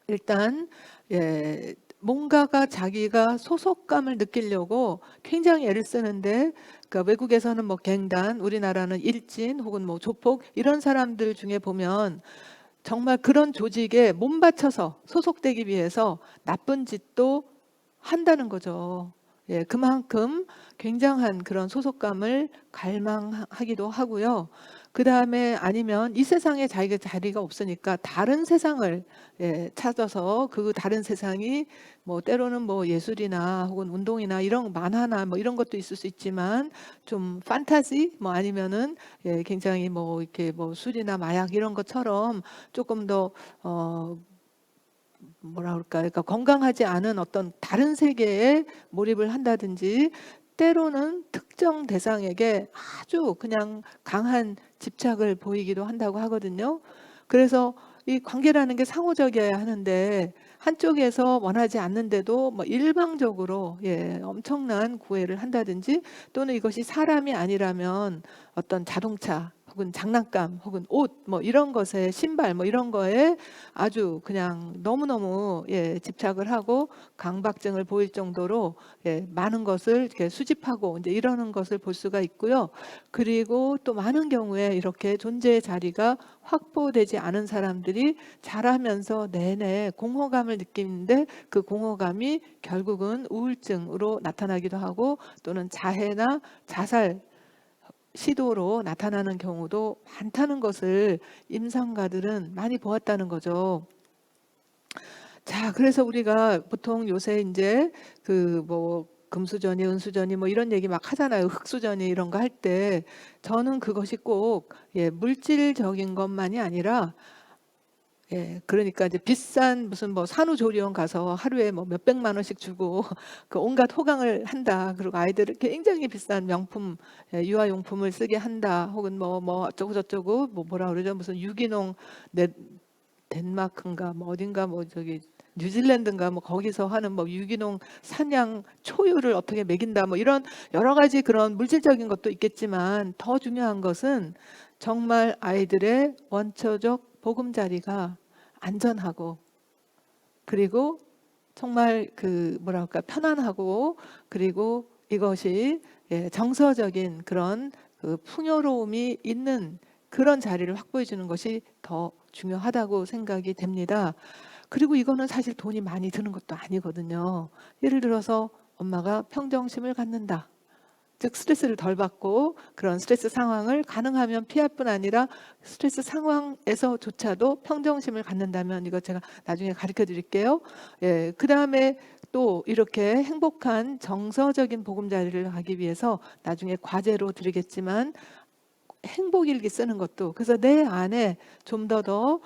일단 뭔가가 자기가 소속감을 느끼려고 굉장히 애를 쓰는데, 그러니까 외국에서는 뭐 갱단, 우리나라는 일진 혹은 뭐 조폭 이런 사람들 중에 보면 정말 그런 조직에 몸 바쳐서 소속되기 위해서 나쁜 짓도 한다는 거죠. 그만큼 굉장한 그런 소속감을 갈망하기도 하고요. 그 다음에 아니면 이 세상에 자기가 자리가 없으니까 다른 세상을 찾아서, 그 다른 세상이 뭐 때로는 뭐 예술이나 혹은 운동이나 이런 만화나 뭐 이런 것도 있을 수 있지만, 좀 판타지 뭐 아니면은 굉장히 뭐 이렇게 뭐 술이나 마약 이런 것처럼 조금 더 뭐라 그럴까, 그러니까 건강하지 않은 어떤 다른 세계에 몰입을 한다든지, 때로는 특정 대상에게 아주 그냥 강한 집착을 보이기도 한다고 하거든요. 그래서 이 관계라는 게 상호적이어야 하는데 한쪽에서 원하지 않는데도 뭐 일방적으로 엄청난 구애를 한다든지, 또는 이것이 사람이 아니라면 어떤 자동차 혹은 장난감 혹은 옷 뭐 이런 것에, 신발 뭐 이런 거에 아주 그냥 너무너무 집착을 하고 강박증을 보일 정도로 많은 것을 이렇게 수집하고 이제 이러는 것을 볼 수가 있고요. 그리고 또 많은 경우에 이렇게 존재의 자리가 확보되지 않은 사람들이 자라면서 내내 공허감을 느끼는데, 그 공허감이 결국은 우울증으로 나타나기도 하고 또는 자해나 자살 시도로 나타나는 경우도 많다는 것을 임상가들은 많이 보았다는 거죠. 자, 그래서 우리가 보통 요새 이제 그 뭐 금수저니 은수저니 뭐 이런 얘기 막 하잖아요. 흙수저니 이런 거 할 때 저는 그것이 꼭 물질적인 것만이 아니라, 그러니까 이제 비싼 무슨 뭐 산후조리원 가서 하루에 뭐 몇백만 원씩 주고 그 온갖 호강을 한다. 그리고 아이들을 굉장히 비싼 명품 유아용품을 쓰게 한다. 혹은 뭐 어쩌고 저쩌고 뭐 뭐라 그러죠? 무슨 유기농 덴마크인가 뭐 어딘가 뭐 저기 뉴질랜드인가 뭐 거기서 하는 뭐 유기농 사냥 초유를 어떻게 먹인다 뭐 이런 여러 가지 그런 물질적인 것도 있겠지만 더 중요한 것은 정말 아이들의 원초적 보금자리가 안전하고 그리고 정말 그 뭐랄까 편안하고 그리고 이것이 정서적인 그런 그 풍요로움이 있는 그런 자리를 확보해 주는 것이 더 중요하다고 생각이 됩니다. 그리고 이거는 사실 돈이 많이 드는 것도 아니거든요. 예를 들어서 엄마가 평정심을 갖는다. 즉 스트레스를 덜 받고 그런 스트레스 상황을 가능하면 피할 뿐 아니라 스트레스 상황에서조차도 평정심을 갖는다면 이거 제가 나중에 가르쳐 드릴게요. 그 다음에 또 이렇게 행복한 정서적인 보금자리를 가기 위해서 나중에 과제로 드리겠지만 행복일기 쓰는 것도 그래서 내 안에 좀 더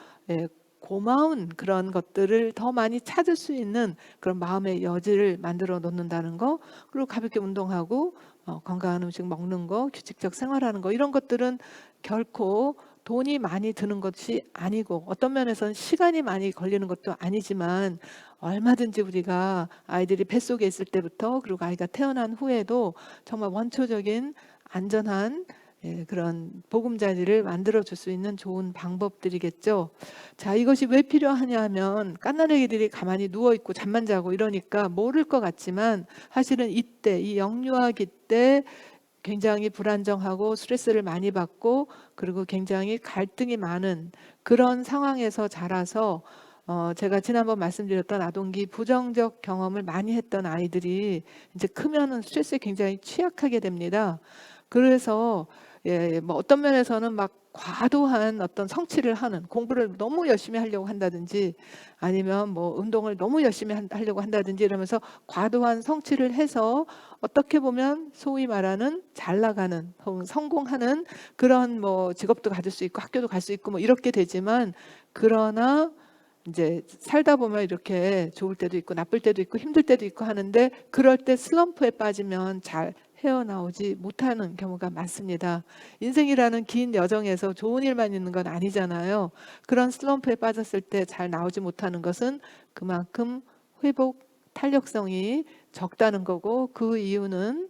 고마운 그런 것들을 더 많이 찾을 수 있는 그런 마음의 여지를 만들어 놓는다는 거 그리고 가볍게 운동하고 건강한 음식 먹는 거 규칙적 생활하는 거 이런 것들은 결코 돈이 많이 드는 것이 아니고 어떤 면에서는 시간이 많이 걸리는 것도 아니지만 얼마든지 우리가 아이들이 뱃속에 있을 때부터 그리고 아이가 태어난 후에도 정말 원초적인 안전한 그런 보금자리를 만들어 줄 수 있는 좋은 방법들이겠죠. 자, 이것이 왜 필요하냐 하면 갓난아기들이 가만히 누워 있고 잠만 자고 이러니까 모를 것 같지만 사실은 이때 이 영유아기 때 굉장히 불안정하고 스트레스를 많이 받고 그리고 굉장히 갈등이 많은 그런 상황에서 자라서 제가 지난번 말씀드렸던 아동기 부정적 경험을 많이 했던 아이들이 이제 크면은 스트레스에 굉장히 취약하게 됩니다. 그래서 뭐 어떤 면에서는 막 과도한 어떤 성취를 하는 공부를 너무 열심히 하려고 한다든지 아니면 뭐 운동을 너무 열심히 하려고 한다든지 이러면서 과도한 성취를 해서 어떻게 보면 소위 말하는 잘 나가는 혹은 성공하는 그런 뭐 직업도 가질 수 있고 학교도 갈 수 있고 뭐 이렇게 되지만 그러나 이제 살다 보면 이렇게 좋을 때도 있고 나쁠 때도 있고 힘들 때도 있고 하는데 그럴 때 슬럼프에 빠지면 잘 헤어나오지 못하는 경우가 많습니다. 인생이라는 긴 여정에서 좋은 일만 있는 건 아니잖아요. 그런 슬럼프에 빠졌을 때 잘 나오지 못하는 것은 그만큼 회복 탄력성이 적다는 거고 그 이유는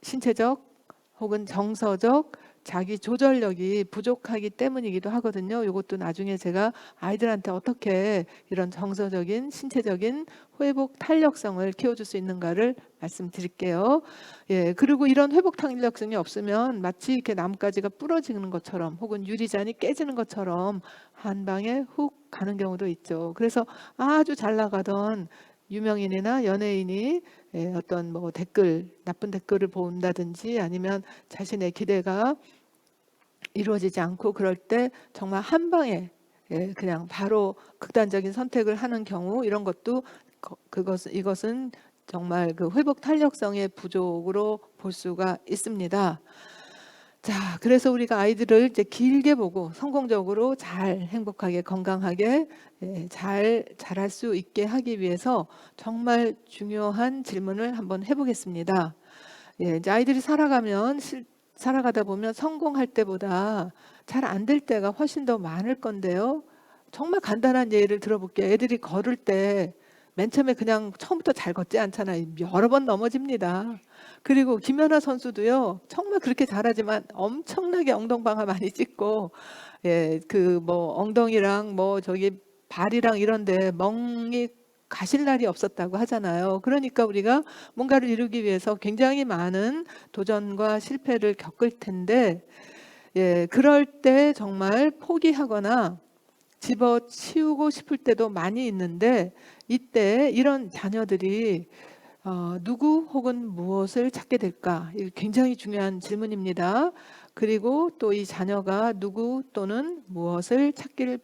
신체적 혹은 정서적 자기 조절력이 부족하기 때문이기도 하거든요. 이것도 나중에 제가 아이들한테 어떻게 이런 정서적인 신체적인 회복 탄력성을 키워줄 수 있는가를 말씀드릴게요. 그리고 이런 회복 탄력성이 없으면 마치 이렇게 나뭇가지가 부러지는 것처럼 혹은 유리잔이 깨지는 것처럼 한 방에 훅 가는 경우도 있죠. 그래서 아주 잘 나가던 유명인이나 연예인이 어떤 뭐 댓글 나쁜 댓글을 본다든지 아니면 자신의 기대가 이루어지지 않고 그럴 때 정말 한 방에 그냥 바로 극단적인 선택을 하는 경우 이런 것도 이것은 정말 그 회복 탄력성의 부족으로 볼 수가 있습니다. 자, 그래서 우리가 아이들을 이제 길게 보고 성공적으로 잘 행복하게 건강하게 잘 자랄 수 있게 하기 위해서 정말 중요한 질문을 한번 해보겠습니다. 이제 아이들이 살아가다 보면 성공할 때보다 잘 안 될 때가 훨씬 더 많을 건데요. 정말 간단한 예를 들어볼게요. 애들이 걸을 때 맨 처음에 그냥 처음부터 잘 걷지 않잖아요. 여러 번 넘어집니다. 그리고 김연아 선수도요. 정말 그렇게 잘하지만 엄청나게 엉덩방아 많이 찍고 그 뭐 엉덩이랑 뭐 저기 발이랑 이런데 멍이 가실 날이 없었다고 하잖아요. 그러니까 우리가 뭔가를 이루기 위해서 굉장히 많은 도전과 실패를 겪을 텐데 그럴 때 정말 포기하거나 집어치우고 싶을 때도 많이 있는데 이때 이런 자녀들이 누구 혹은 무엇을 찾게 될까? 이게 굉장히 중요한 질문입니다. 그리고 또 이 자녀가 누구 또는 무엇을 찾기를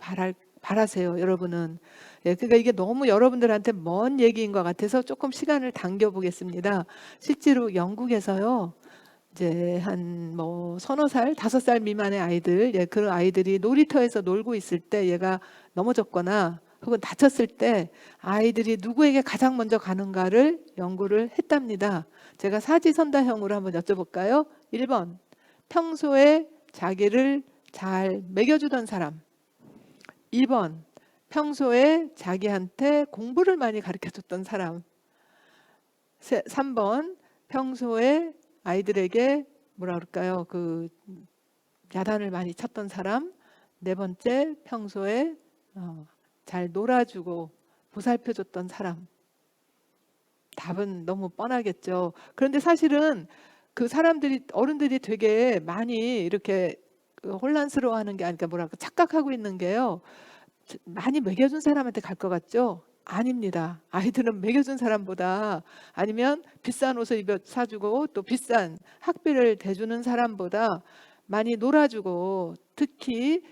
바라세요, 여러분은. 그러니까 이게 너무 여러분들한테 먼 얘기인 것 같아서 조금 시간을 당겨 보겠습니다. 실제로 영국에서요. 이제 한 뭐 서너 살, 5살 미만의 아이들, 그런 아이들이 놀이터에서 놀고 있을 때 얘가 넘어졌거나 혹은 다쳤을 때 아이들이 누구에게 가장 먼저 가는가를 연구를 했답니다. 제가 사지선다형으로 한번 여쭤볼까요? 1번, 평소에 자기를 잘 먹여주던 사람. 2번, 평소에 자기한테 공부를 많이 가르쳐줬던 사람. 3번, 평소에 아이들에게 뭐라 그럴까요? 그 야단을 많이 쳤던 사람. 4번째, 평소에 잘 놀아주고 보살펴줬던 사람. 답은 너무 뻔하겠죠. 그런데 사실은 그 사람들이, 어른들이 되게 많이 이렇게 혼란스러워하는 게 아니까 뭐랄까 착각하고 있는 게요. 많이 먹여준 사람한테 갈 것 같죠? 아닙니다. 아이들은 먹여준 사람보다, 아니면 비싼 옷을 사주고 또 비싼 학비를 대주는 사람보다 많이 놀아주고 특히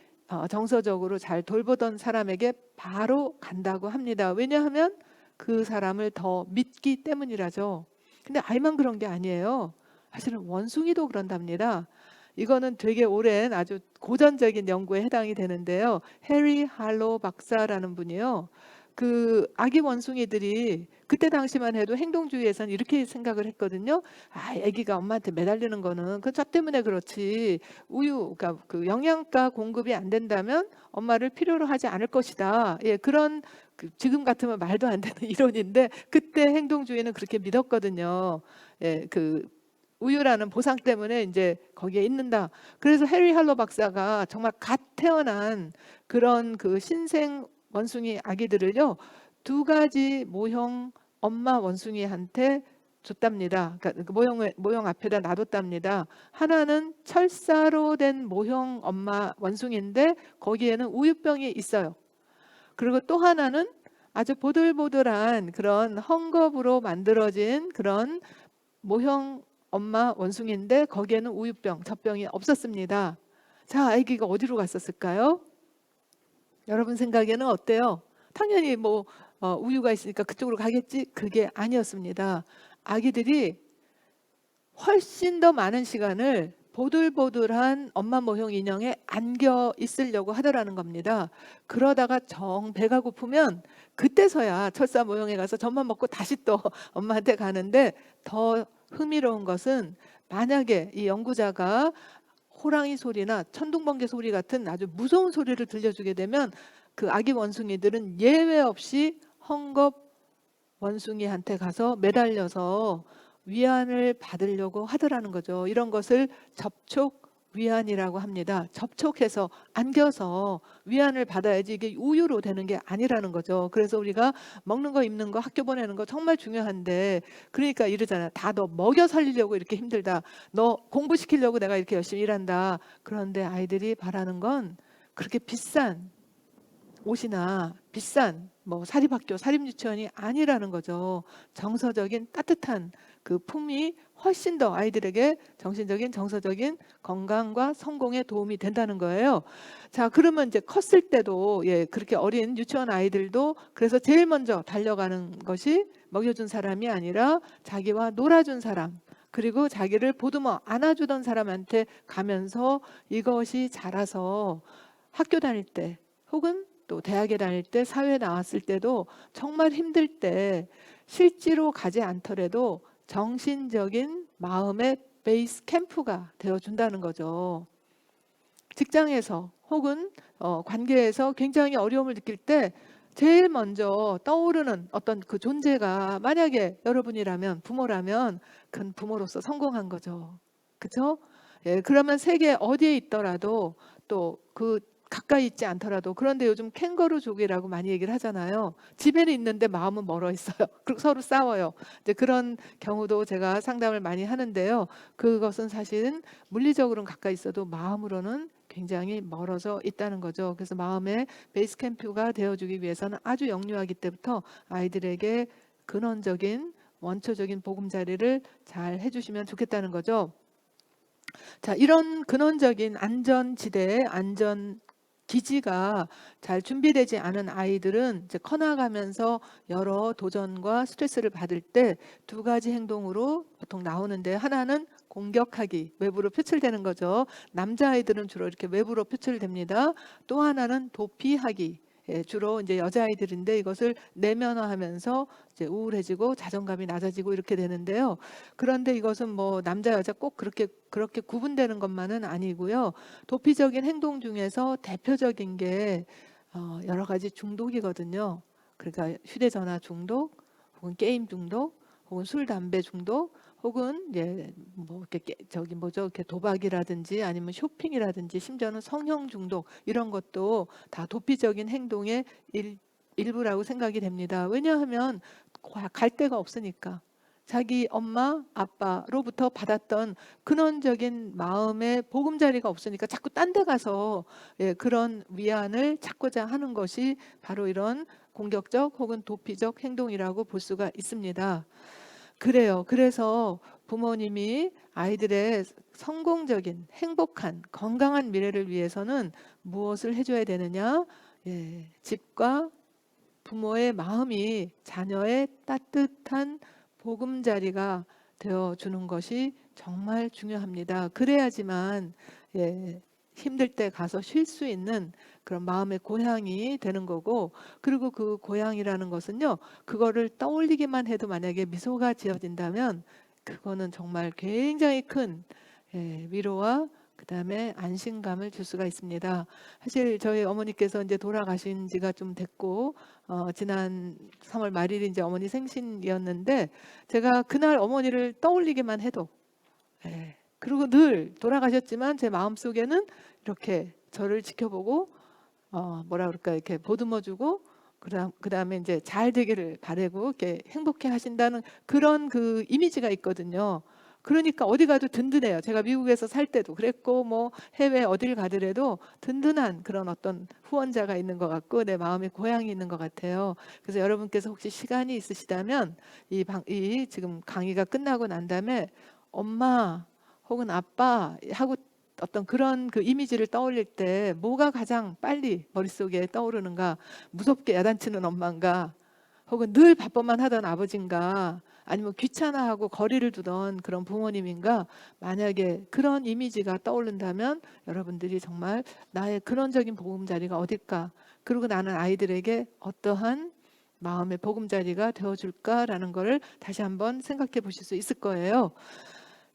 정서적으로 잘 돌보던 사람에게 바로 간다고 합니다. 왜냐하면 그 사람을 더 믿기 때문이라죠. 근데 아이만 그런 게 아니에요. 사실은 원숭이도 그런답니다. 이거는 되게 오랜 아주 고전적인 연구에 해당이 되는데요. 해리 할로 박사라는 분이요. 그 아기 원숭이들이 그때 당시만 해도 행동주의에서는 이렇게 생각을 했거든요. 아기가 엄마한테 매달리는 거는 그 저 때문에 그렇지. 우유, 그러니까 그 영양가 공급이 안 된다면 엄마를 필요로 하지 않을 것이다. 예, 그런 지금 같으면 말도 안 되는 이론인데 그때 행동주의는 그렇게 믿었거든요. 예, 그 우유라는 보상 때문에 이제 거기에 있는다. 그래서 해리 할로 박사가 정말 갓 태어난 그런 그 신생 원숭이 아기들을요 2가지 모형 엄마 원숭이한테 줬답니다. 그러니까 그 모형 앞에다 놔뒀답니다. 하나는 철사로 된 모형 엄마 원숭이인데 거기에는 우유병이 있어요. 그리고 또 하나는 아주 보들보들한 그런 헝겊으로 만들어진 그런 모형 엄마 원숭이인데 거기에는 우유병, 젖병이 없었습니다. 자, 아기가 어디로 갔었을까요? 여러분 생각에는 어때요? 당연히 뭐 우유가 있으니까 그쪽으로 가겠지? 그게 아니었습니다. 아기들이 훨씬 더 많은 시간을 보들보들한 엄마 모형 인형에 안겨 있으려고 하더라는 겁니다. 그러다가 정 배가 고프면 그때서야 철사 모형에 가서 젖만 먹고 다시 또 엄마한테 가는데, 더 흥미로운 것은 만약에 이 연구자가 호랑이 소리나 천둥번개 소리 같은 아주 무서운 소리를 들려주게 되면 그 아기 원숭이들은 예외 없이 헝겊 원숭이한테 가서 매달려서 위안을 받으려고 하더라는 거죠. 이런 것을 접촉 위안이라고 합니다. 접촉해서 안겨서 위안을 받아야지 이게 우유로 되는 게 아니라는 거죠. 그래서 우리가 먹는 거 입는 거 학교 보내는 거 정말 중요한데, 그러니까 이러잖아요. 다 너 먹여 살리려고 이렇게 힘들다. 너 공부시키려고 내가 이렇게 열심히 일한다. 그런데 아이들이 바라는 건 그렇게 비싼 옷이나 비싼 뭐 사립학교, 사립유치원이 아니라는 거죠. 정서적인 따뜻한 그 품이 훨씬 더 아이들에게 정신적인, 정서적인 건강과 성공에 도움이 된다는 거예요. 자, 그러면 이제 컸을 때도 그렇게 어린 유치원 아이들도 그래서 제일 먼저 달려가는 것이 먹여준 사람이 아니라 자기와 놀아준 사람, 그리고 자기를 보듬어 안아주던 사람한테 가면서 이것이 자라서 학교 다닐 때 혹은 또 대학에 다닐 때, 사회에 나왔을 때도 정말 힘들 때 실제로 가지 않더라도 정신적인 마음의 베이스 캠프가 되어준다는 거죠. 직장에서 혹은 관계에서 굉장히 어려움을 느낄 때 제일 먼저 떠오르는 어떤 그 존재가 만약에 여러분이라면, 부모라면 그건 부모로서 성공한 거죠. 그렇죠? 예, 그러면 세계 어디에 있더라도 또 그 가까이 있지 않더라도, 그런데 요즘 캥거루족이라고 많이 얘기를 하잖아요. 집에는 있는데 마음은 멀어 있어요. 그리고 서로 싸워요. 이제 그런 경우도 제가 상담을 많이 하는데요. 그것은 사실은 물리적으로는 가까이 있어도 마음으로는 굉장히 멀어져 있다는 거죠. 그래서 마음의 베이스 캠프가 되어주기 위해서는 아주 영유아기 때부터 아이들에게 근원적인, 원초적인 보금자리를 잘 해주시면 좋겠다는 거죠. 자, 이런 근원적인 안전지대, 안전 기지가 잘 준비되지 않은 아이들은 이제 커나가면서 여러 도전과 스트레스를 받을 때 2가지 행동으로 보통 나오는데, 하나는 공격하기, 외부로 표출되는 거죠. 남자아이들은 주로 이렇게 외부로 표출됩니다. 또 하나는 도피하기, 주로 이제 여자아이들인데 이것을 내면화하면서 이제 우울해지고 자존감이 낮아지고 이렇게 되는데요. 그런데 이것은 뭐 남자 여자 꼭 그렇게 구분되는 것만은 아니고요. 도피적인 행동 중에서 대표적인 게 여러 가지 중독이거든요. 그러니까 휴대전화 중독, 혹은 게임 중독, 혹은 술, 담배 중독, 혹은 뭐 이렇게 저기 뭐죠, 이렇게 도박이라든지 아니면 쇼핑이라든지 심지어는 성형 중독 이런 것도 다 도피적인 행동의 일부라고 생각이 됩니다. 왜냐하면 갈 데가 없으니까. 자기 엄마, 아빠로부터 받았던 근원적인 마음의 보금자리가 없으니까 자꾸 딴 데 가서 그런 위안을 찾고자 하는 것이 바로 이런 공격적 혹은 도피적 행동이라고 볼 수가 있습니다. 그래요. 그래서 부모님이 아이들의 성공적인, 행복한, 건강한 미래를 위해서는 무엇을 해줘야 되느냐? 집과 부모의 마음이 자녀의 따뜻한 보금자리가 되어주는 것이 정말 중요합니다. 그래야지만 힘들 때 가서 쉴 수 있는 그런 마음의 고향이 되는 거고, 그리고 그 고향이라는 것은요, 그거를 떠올리기만 해도 만약에 미소가 지어진다면 그거는 정말 굉장히 큰 위로와 그다음에 안심감을 줄 수가 있습니다. 사실 저희 어머니께서 이제 돌아가신 지가 좀 됐고, 지난 3월 말일이 이제 어머니 생신이었는데, 제가 그날 어머니를 떠올리기만 해도, 그리고 늘 돌아가셨지만 제 마음속에는 이렇게 저를 지켜보고, 뭐라 그럴까, 이렇게 보듬어주고, 그다음에 이제 잘 되기를 바라고 이렇게 행복해 하신다는 그런 그 이미지가 있거든요. 그러니까 어디 가도 든든해요. 제가 미국에서 살 때도 그랬고, 뭐 해외 어딜 가더라도 든든한 그런 어떤 후원자가 있는 것 같고, 내 마음의 고향이 있는 것 같아요. 그래서 여러분께서 혹시 시간이 있으시다면 이 지금 강의가 끝나고 난 다음에 엄마 혹은 아빠 하고 어떤 그런 그 이미지를 떠올릴 때 뭐가 가장 빨리 머릿속에 떠오르는가? 무섭게 야단치는 엄마인가? 혹은 늘 바빠만 하던 아버지인가? 아니면 귀찮아하고 거리를 두던 그런 부모님인가? 만약에 그런 이미지가 떠오른다면 여러분들이 정말 나의 근원적인 보금자리가 어딜까? 그리고 나는 아이들에게 어떠한 마음의 보금자리가 되어줄까라는 것을 다시 한번 생각해 보실 수 있을 거예요.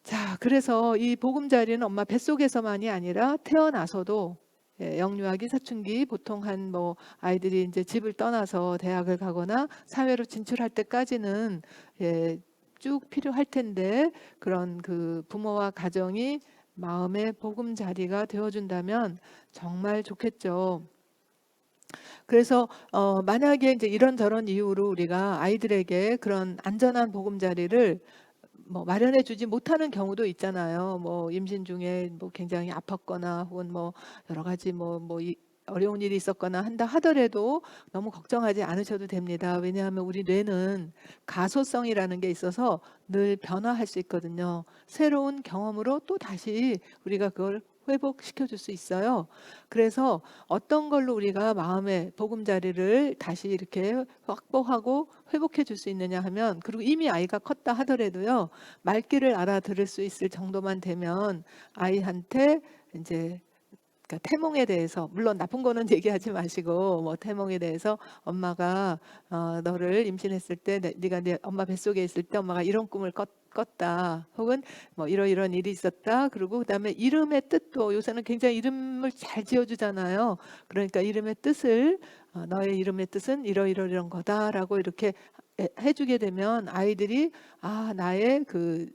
자, 그래서 이 보금자리는 엄마 뱃속에서만이 아니라 태어나서도 영유아기, 사춘기, 보통 한 뭐 아이들이 이제 집을 떠나서 대학을 가거나 사회로 진출할 때까지는 쭉 필요할 텐데, 그런 그 부모와 가정이 마음의 보금자리가 되어준다면 정말 좋겠죠. 그래서 만약에 이제 이런저런 이유로 우리가 아이들에게 그런 안전한 보금자리를 뭐 마련해 주지 못하는 경우도 있잖아요. 뭐 임신 중에 뭐 굉장히 아팠거나 혹은 뭐 여러 가지 어려운 일이 있었거나 한다 하더라도 너무 걱정하지 않으셔도 됩니다. 왜냐하면 우리 뇌는 가소성이라는 게 있어서 늘 변화할 수 있거든요. 새로운 경험으로 또 다시 우리가 그걸 회복시켜 줄 수 있어요. 그래서 어떤 걸로 우리가 마음의 보금자리를 다시 이렇게 확보하고 회복해 줄 수 있느냐 하면, 그리고 이미 아이가 컸다 하더라도요, 말귀를 알아들을 수 있을 정도만 되면 아이한테 이제 그러니까 태몽에 대해서, 물론 나쁜 거는 얘기하지 마시고, 뭐 태몽에 대해서 엄마가 너를 임신했을 때 네가 내 엄마 뱃속에 있을 때 엄마가 이런 꿈을 꿨다, 혹은 뭐 이런 일이 있었다. 그리고 그다음에 이름의 뜻도 요새는 굉장히 이름을 잘 지어주잖아요. 그러니까 이름의 뜻을 너의 이름의 뜻은 이런 거다라고 이렇게 해주게 되면 아이들이 나의 그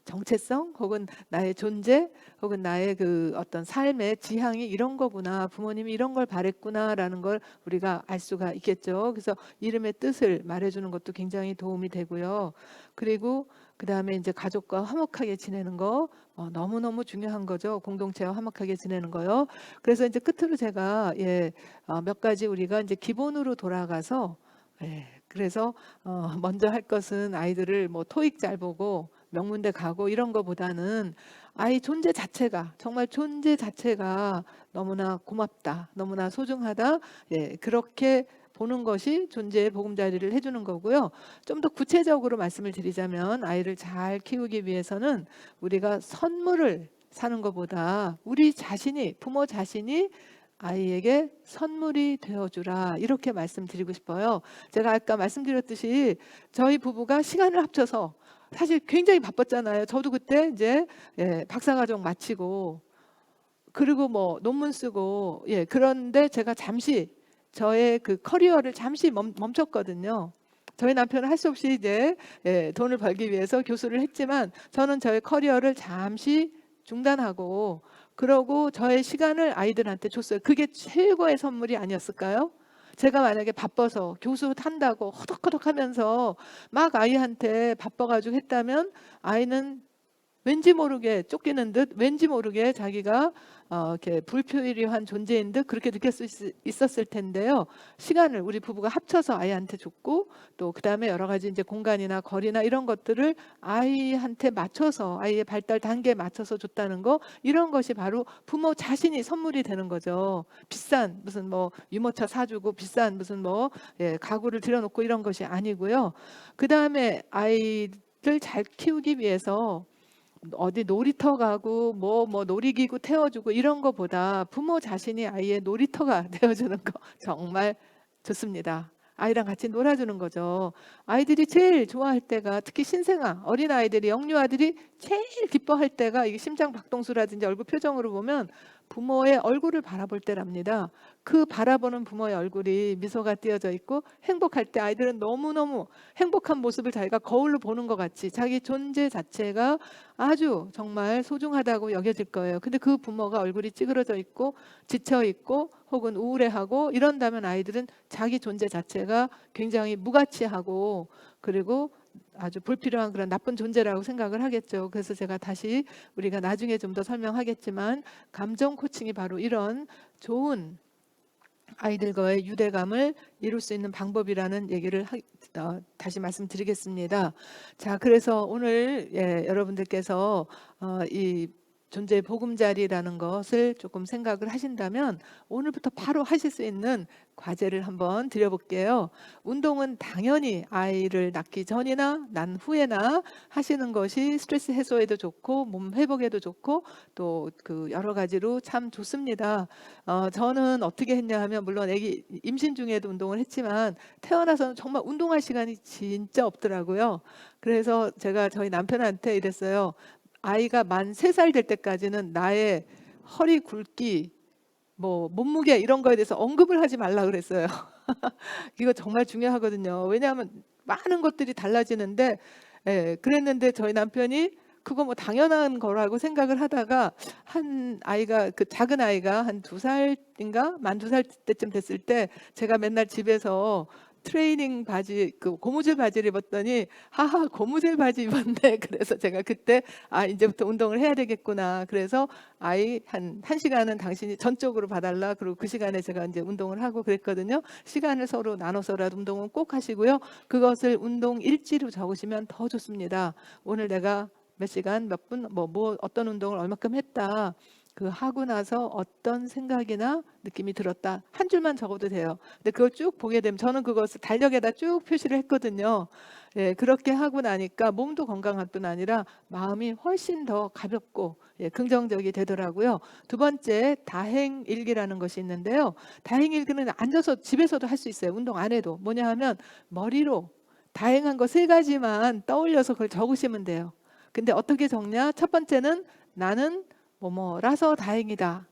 정체성 혹은 나의 존재 혹은 나의 그 어떤 삶의 지향이 이런 거구나, 부모님이 이런 걸 바랬구나라는 걸 우리가 알 수가 있겠죠. 그래서 이름의 뜻을 말해주는 것도 굉장히 도움이 되고요. 그리고 그 다음에 이제 가족과 화목하게 지내는 거 너무너무 중요한 거죠. 공동체와 화목하게 지내는 거요. 그래서 이제 끝으로 제가 몇 가지 우리가 이제 기본으로 돌아가서 그래서 먼저 할 것은 아이들을 뭐 토익 잘 보고 명문대 가고 이런 거보다는 아이 존재 자체가, 정말 존재 자체가 너무나 고맙다, 너무나 소중하다, 그렇게 보는 것이 존재의 보금자리를 해주는 거고요. 좀 더 구체적으로 말씀을 드리자면, 아이를 잘 키우기 위해서는 우리가 선물을 사는 것보다 우리 자신이, 부모 자신이 아이에게 선물이 되어주라, 이렇게 말씀드리고 싶어요. 제가 아까 말씀드렸듯이 저희 부부가 시간을 합쳐서 사실 굉장히 바빴잖아요. 저도 그때 이제 박사과정 마치고 그리고 뭐 논문 쓰고 예 그런데 제가 잠시 저의 그 커리어를 잠시 멈췄거든요. 저희 남편은 할 수 없이 이제 예, 돈을 벌기 위해서 교수를 했지만 저는 저의 커리어를 잠시 중단하고 그러고 저의 시간을 아이들한테 줬어요. 그게 최고의 선물이 아니었을까요? 제가 만약에 바빠서 교수 탄다고 허덕허덕하면서 막 아이한테 바빠가지고 했다면 아이는 왠지 모르게 쫓기는 듯 왠지 모르게 자기가 이렇게 불필요한 존재인 듯 그렇게 느낄 수 있었을 텐데요. 시간을 우리 부부가 합쳐서 아이한테 줬고 또 그다음에 여러 가지 이제 공간이나 거리나 이런 것들을 아이한테 맞춰서 아이의 발달 단계에 맞춰서 줬다는 거 이런 것이 바로 부모 자신이 선물이 되는 거죠. 비싼 무슨 뭐 유모차 사주고 비싼 무슨 뭐 예, 가구를 들여놓고 이런 것이 아니고요. 그다음에 아이를 잘 키우기 위해서 어디 놀이터 가고 뭐 놀이기구 태워주고 이런 거보다 부모 자신이 아이의 놀이터가 되어주는 거 정말 좋습니다. 아이랑 같이 놀아주는 거죠. 아이들이 제일 좋아할 때가 특히 신생아, 어린아이들이 영유아들이 제일 기뻐할 때가 이게 심장 박동수라든지 얼굴 표정으로 보면 부모의 얼굴을 바라볼 때랍니다. 그 바라보는 부모의 얼굴이 미소가 띄어져 있고 행복할 때 아이들은 너무너무 행복한 모습을 자기가 거울로 보는 것 같이 자기 존재 자체가 아주 정말 소중하다고 여겨질 거예요. 근데 그 부모가 얼굴이 찌그러져 있고 지쳐 있고 혹은 우울해하고 이런다면 아이들은 자기 존재 자체가 굉장히 무가치하고 그리고 아주 불필요한 그런 나쁜 존재라고 생각을 하겠죠. 그래서 제가 다시 우리가 나중에 좀 더 설명하겠지만 감정 코칭이 바로 이런 좋은 아이들과의 유대감을 이룰 수 있는 방법이라는 얘기를 다시 말씀드리겠습니다. 자, 그래서 오늘 여러분들께서 이 존재의 보금자리라는 것을 조금 생각을 하신다면 오늘부터 바로 하실 수 있는 과제를 한번 드려볼게요. 운동은 당연히 아이를 낳기 전이나 난 후에나 하시는 것이 스트레스 해소에도 좋고 몸 회복에도 좋고 또 그 여러 가지로 참 좋습니다. 저는 어떻게 했냐 하면 물론 아기 임신 중에도 운동을 했지만 태어나서는 정말 운동할 시간이 진짜 없더라고요. 그래서 제가 저희 남편한테 이랬어요. 아이가 만 3살 될 때까지는 나의 허리 굵기, 뭐 몸무게 이런 거에 대해서 언급을 하지 말라 그랬어요. 이거 정말 중요하거든요. 왜냐하면 많은 것들이 달라지는데 그랬는데 저희 남편이 그거 뭐 당연한 거라고 생각을 하다가 한 아이가 그 작은 아이가 한 2살인가 만 2살 때쯤 됐을 때 제가 맨날 집에서 트레이닝 바지 그 고무줄 바지를 입었더니 하하 고무줄 바지 입었네. 그래서 제가 그때 아 이제부터 운동을 해야 되겠구나. 그래서 아이 한 1시간은 당신이 전적으로 봐달라. 그리고 그 시간에 제가 이제 운동을 하고 그랬거든요. 시간을 서로 나눠서라도 운동은 꼭 하시고요. 그것을 운동 일지로 적으시면 더 좋습니다. 오늘 내가 몇 시간 몇 분 뭐 어떤 운동을 얼마큼 했다. 그 하고 나서 어떤 생각이나 느낌이 들었다. 한 줄만 적어도 돼요. 근데 그걸 쭉 보게 되면 저는 그것을 달력에다 쭉 표시를 했거든요. 예, 그렇게 하고 나니까 몸도 건강할 뿐 아니라 마음이 훨씬 더 가볍고 긍정적이 되더라고요. 두 번째 다행일기라는 것이 있는데요. 다행일기는 앉아서 집에서도 할 수 있어요. 운동 안 해도. 뭐냐 하면 머리로 다행한 거 3가지만 떠올려서 그걸 적으시면 돼요. 근데 어떻게 적냐? 첫 번째는 나는 뭐뭐라서 다행이다.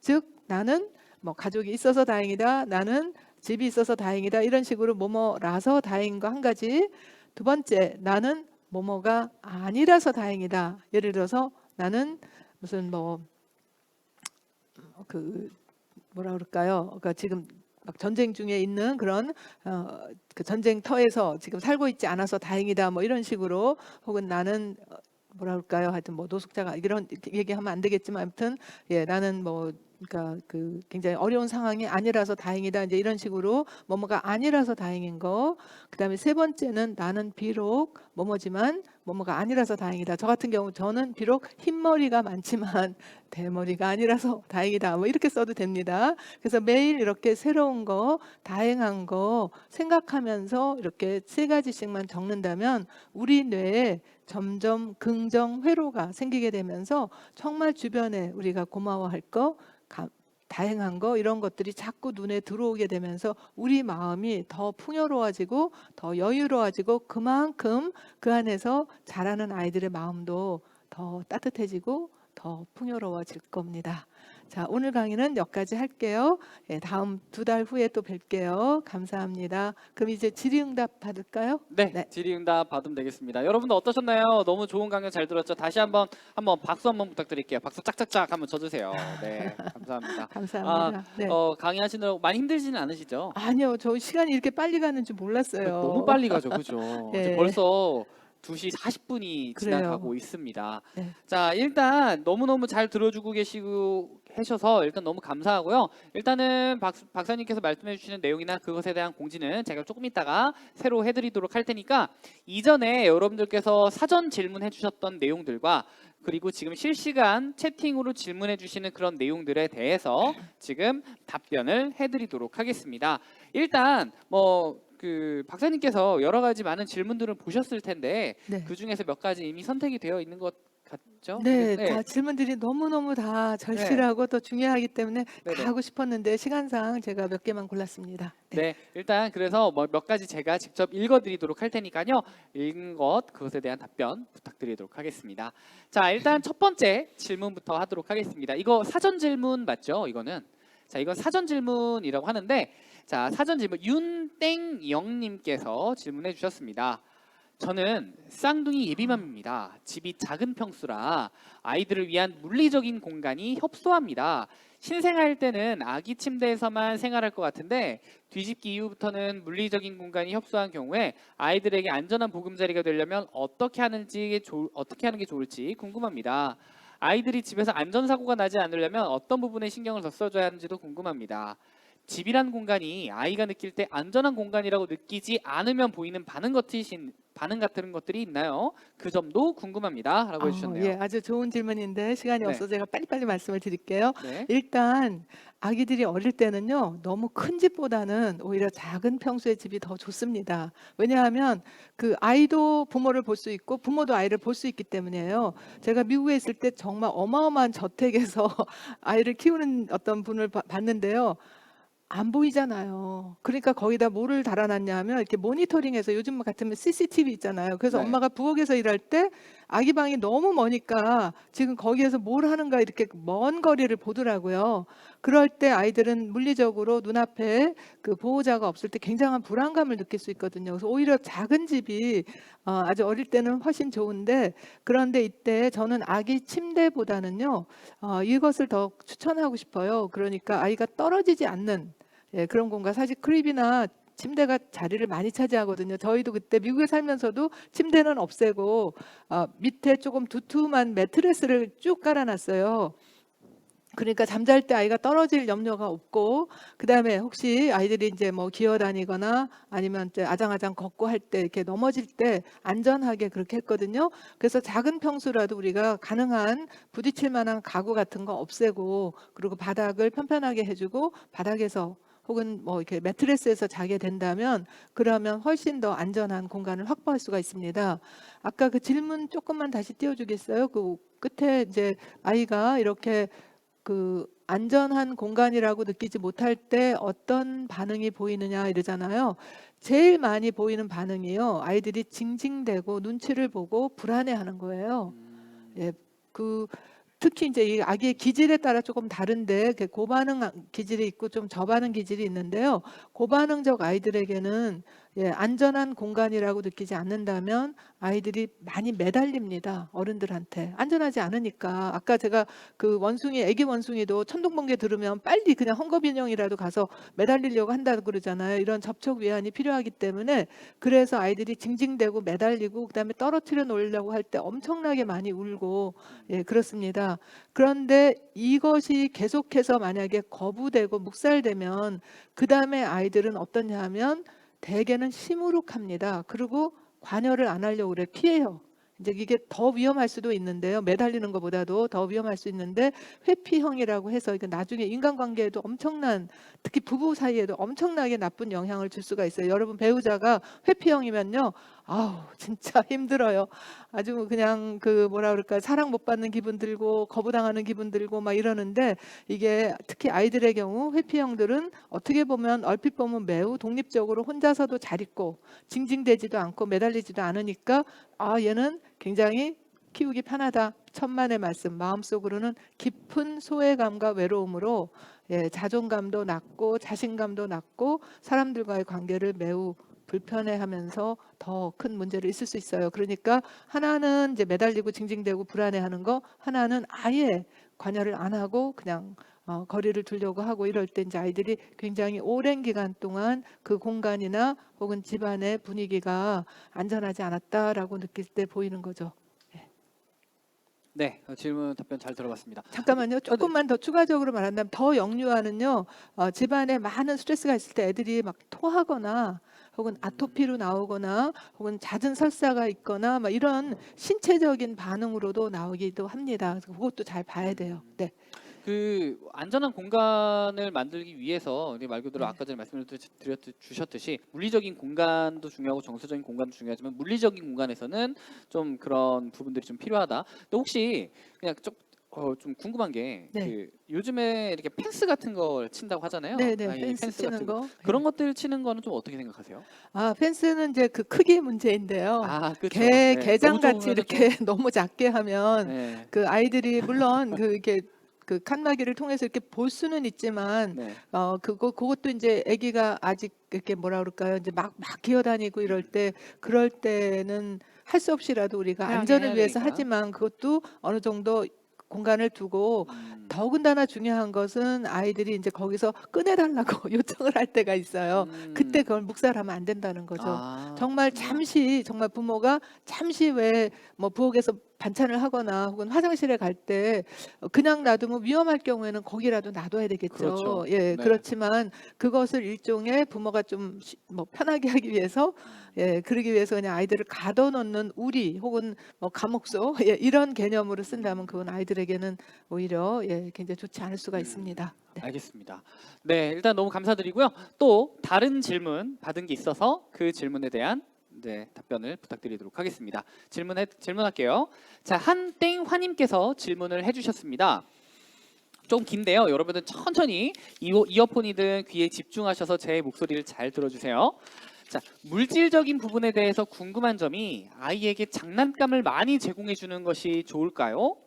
즉 나는 뭐 가족이 있어서 다행이다. 나는 집이 있어서 다행이다. 이런 식으로 뭐뭐라서 다행인 거 한 가지. 두 번째 나는 뭐뭐가 아니라서 다행이다. 예를 들어서 나는 무슨 뭐 그 뭐라 그럴까요? 그러니까 지금 막 전쟁 중에 있는 그런 그 전쟁터에서 지금 살고 있지 않아서 다행이다. 뭐 이런 식으로 혹은 나는 뭐라 그럴까요? 하여튼 뭐 노숙자가 이런 얘기하면 안 되겠지만 아무튼 나는 뭐 그러니까 그 굉장히 어려운 상황이 아니라서 다행이다. 이제 이런 식으로 뭐뭐가 아니라서 다행인 거. 그다음에 세 번째는 나는 비록 뭐뭐지만 뭐뭐가 아니라서 다행이다. 저 같은 경우 저는 비록 흰머리가 많지만 대머리가 아니라서 다행이다. 뭐 이렇게 써도 됩니다. 그래서 매일 이렇게 새로운 거, 다행한 거 생각하면서 이렇게 3가지씩만 적는다면 우리 뇌에 점점 긍정 회로가 생기게 되면서 정말 주변에 우리가 고마워할 거, 다행한 거 이런 것들이 자꾸 눈에 들어오게 되면서 우리 마음이 더 풍요로워지고 더 여유로워지고 그만큼 그 안에서 자라는 아이들의 마음도 더 따뜻해지고 더 풍요로워질 겁니다. 자, 오늘 강의는 여기까지 할게요. 예, 다음 2달 후에 또 뵐게요. 감사합니다. 그럼 이제 질의응답 받을까요? 네, 네. 질의응답 받으면 되겠습니다. 여러분들 어떠셨나요? 너무 좋은 강연 잘 들었죠? 다시 한번 박수 한번 부탁드릴게요. 박수 짝짝짝 한번 쳐주세요. 네, 감사합니다. 감사합니다. 네. 강의하시느라고 많이 힘들지는 않으시죠? 아니요, 저 시간이 이렇게 빨리 가는 줄 몰랐어요. 너무 빨리 가죠, 그죠? 예. 이제 벌써 2시 40분이 그래요. 지나가고 있습니다. 네. 자, 일단 너무너무 잘 들어주고 계셔서 일단 너무 감사하고요. 일단은 박사님께서 말씀해 주시는 내용이나 그것에 대한 공지는 제가 조금 있다가 새로 해드리도록 할 테니까 이전에 여러분들께서 사전 질문해 주셨던 내용들과 그리고 지금 실시간 채팅으로 질문해 주시는 그런 내용들에 대해서 지금 답변을 해드리도록 하겠습니다. 일단 박사님께서 여러 가지 많은 질문들을 보셨을 텐데 네. 그 중에서 몇 가지 이미 선택이 되어 있는 것 같죠? 네, 다 질문들이 너무너무 다 절실하고 또 중요하기 때문에 네네. 다 하고 싶었는데 시간상 제가 몇 개만 골랐습니다. 네, 일단 그래서 몇 가지 제가 직접 읽어드리도록 할 테니까요. 읽은 것 그것에 대한 답변 부탁드리도록 하겠습니다. 자, 일단 첫 번째 질문부터 하도록 하겠습니다. 이거 사전 질문 맞죠? 이거는 자, 이건 사전 질문이라고 하는데 자, 사전 질문 윤땡영님께서 질문해 주셨습니다. 저는 쌍둥이 예비맘입니다. 집이 작은 평수라 아이들을 위한 물리적인 공간이 협소합니다. 신생아일 때는 아기 침대에서만 생활할 것 같은데 뒤집기 이후부터는 물리적인 공간이 협소한 경우에 아이들에게 안전한 보금자리가 되려면 어떻게 하는 게 좋을지 궁금합니다. 아이들이 집에서 안전사고가 나지 않으려면 어떤 부분에 신경을 더 써줘야 하는지도 궁금합니다. 집이란 공간이 아이가 느낄 때 안전한 공간이라고 느끼지 않으면 보이는 반응 같은 것들이 있나요? 그 점도 궁금합니다. 라고 해주셨네요. 예, 아주 좋은 질문인데 시간이 네. 없어서 제가 빨리빨리 말씀을 드릴게요. 네. 일단 아기들이 어릴 때는요, 너무 큰 집보다는 오히려 작은 평수의 집이 더 좋습니다. 왜냐하면 그 아이도 부모를 볼 수 있고 부모도 아이를 볼 수 있기 때문이에요. 제가 미국에 있을 때 정말 어마어마한 저택에서 아이를 키우는 어떤 분을 봤는데요. 안 보이잖아요. 그러니까 거기다 뭐를 달아놨냐 하면 이렇게 모니터링해서 요즘 같으면 CCTV 있잖아요. 그래서 네. 엄마가 부엌에서 일할 때 아기 방이 너무 머니까 지금 거기에서 뭘 하는가 이렇게 먼 거리를 보더라고요. 그럴 때 아이들은 물리적으로 눈앞에 그 보호자가 없을 때 굉장한 불안감을 느낄 수 있거든요. 그래서 오히려 작은 집이 아주 어릴 때는 훨씬 좋은데 그런데 이때 저는 아기 침대보다는요 이것을 더 추천하고 싶어요. 그러니까 아이가 떨어지지 않는 그런 공간. 사실 크립이나 침대가 자리를 많이 차지하거든요. 저희도 그때 미국에 살면서도 침대는 없애고 밑에 조금 두툼한 매트레스를 쭉 깔아놨어요. 그러니까 잠잘 때 아이가 떨어질 염려가 없고, 그 다음에 혹시 아이들이 이제 뭐 기어다니거나 아니면 이제 아장아장 걷고 할 때 이렇게 넘어질 때 안전하게 그렇게 했거든요. 그래서 작은 평수라도 우리가 가능한 부딪힐 만한 가구 같은 거 없애고, 그리고 바닥을 편편하게 해주고 바닥에서 혹은 뭐 이렇게 매트레스에서 자게 된다면 그러면 훨씬 더 안전한 공간을 확보할 수가 있습니다. 아까 그 질문 조금만 다시 띄워주겠어요? 그 끝에 이제 아이가 이렇게 그 안전한 공간이라고 느끼지 못할 때 어떤 반응이 보이느냐 이러잖아요. 제일 많이 보이는 반응이요. 아이들이 징징대고 눈치를 보고 불안해하는 거예요. 예, 특히 이제 이 아기의 기질에 따라 조금 다른데 고반응 기질이 있고 좀 저반응 기질이 있는데요. 고반응적 아이들에게는 안전한 공간이라고 느끼지 않는다면 아이들이 많이 매달립니다. 어른들한테 안전하지 않으니까. 아까 제가 그 애기 원숭이도 천둥번개 들으면 빨리 그냥 헝겊인형이라도 가서 매달리려고 한다고 그러잖아요. 이런 접촉 위안이 필요하기 때문에 그래서 아이들이 징징대고 매달리고 그다음에 떨어뜨려 놓으려고 할 때 엄청나게 많이 울고 그렇습니다. 그런데 이것이 계속해서 만약에 거부되고 묵살되면 그 다음에 아이들은 어떠냐 하면 대개는 시무룩합니다. 그리고 관여를 안 하려고 그래. 피해요. 이제 이게 더 위험할 수도 있는데요. 매달리는 것보다도 더 위험할 수 있는데 회피형이라고 해서 이게 나중에 인간관계에도 엄청난, 특히 부부 사이에도 엄청나게 나쁜 영향을 줄 수가 있어요. 여러분 배우자가 회피형이면요. 아우 진짜 힘들어요. 아주 그냥 그 뭐라 그럴까 사랑 못 받는 기분 들고 거부당하는 기분 들고 막 이러는데 이게 특히 아이들의 경우 회피형들은 어떻게 보면 얼핏 보면 매우 독립적으로 혼자서도 잘 있고 징징대지도 않고 매달리지도 않으니까 얘는 굉장히 키우기 편하다. 천만의 말씀. 마음속으로는 깊은 소외감과 외로움으로 자존감도 낮고 자신감도 낮고 사람들과의 관계를 매우 불편해하면서 더 큰 문제를 있을 수 있어요. 그러니까 하나는 이제 매달리고 징징대고 불안해하는 거, 하나는 아예 관여를 안 하고 그냥 거리를 두려고 하고 이럴 때 이제 아이들이 굉장히 오랜 기간 동안 그 공간이나 혹은 집안의 분위기가 안전하지 않았다라고 느낄 때 보이는 거죠. 네, 질문 답변 잘 들어봤습니다. 잠깐만요. 조금만 더 추가적으로 말한다면 더 역류하는요. 집안에 많은 스트레스가 있을 때 애들이 막 토하거나 혹은 아토피로 나오거나 혹은 잦은 설사가 있거나 막 이런 신체적인 반응으로도 나오기도 합니다. 그래서 그것도 잘 봐야 돼요. 네. 그 안전한 공간을 만들기 위해서 말 그대로 네. 아까 전에 말씀을 주셨듯이 물리적인 공간도 중요하고 정서적인 공간도 중요하지만 물리적인 공간에서는 좀 그런 부분들이 좀 필요하다. 근데 혹시 그냥 좀 궁금한 게 네. 요즘에 이렇게 펜스 같은 걸 친다고 하잖아요. 네네. 이 펜스 치는 같은 거. 그런 네. 것들 치는 거는 좀 어떻게 생각하세요? 펜스는 이제 그 크기 문제인데요. 아, 그렇죠. 네, 너무 게장같이 좁으면은 이렇게 좀 너무 작게 하면 네, 그 아이들이 물론 이렇게 그 칸막이를 통해서 이렇게 볼 수는 있지만 네. 그것도 이제 아기가 아직 이렇게 뭐라 그럴까요? 이제 막 기어다니고 이럴 때 그럴 때는 할 수 없이라도 우리가 다양하게 안전을 해야 위해서 되니까. 하지만 그것도 어느 정도 공간을 두고 음, 더군다나 중요한 것은 아이들이 이제 거기서 꺼내달라고 요청을 할 때가 있어요. 그때 음, 그걸 묵살하면 안 된다는 거죠. 정말 그렇군요. 잠시 정말 부모가 잠시 왜 뭐 부엌에서 반찬을 하거나 혹은 화장실에 갈 때 그냥 놔두면 위험할 경우에는 거기라도 놔둬야 되겠죠. 그렇죠. 예, 네. 그렇지만 그것을 일종의 부모가 좀 뭐 편하게 하기 위해서 그러기 위해서 그냥 아이들을 가둬놓는 우리 혹은 뭐 감옥소 이런 개념으로 쓴다면 그건 아이들에게는 오히려 굉장히 좋지 않을 수가 있습니다. 네. 알겠습니다. 네, 일단 너무 감사드리고요. 또 다른 질문 받은 게 있어서 그 질문에 대한 답변을 부탁드리도록 하겠습니다. 질문할게요. 자, 한땡화님께서 질문을 해주셨습니다. 좀 긴데요. 여러분들 천천히 이어폰이든 귀에 집중하셔서 제 목소리를 잘 들어주세요. 자, 물질적인 부분에 대해서 궁금한 점이 아이에게 장난감을 많이 제공해 주는 것이 좋을까요?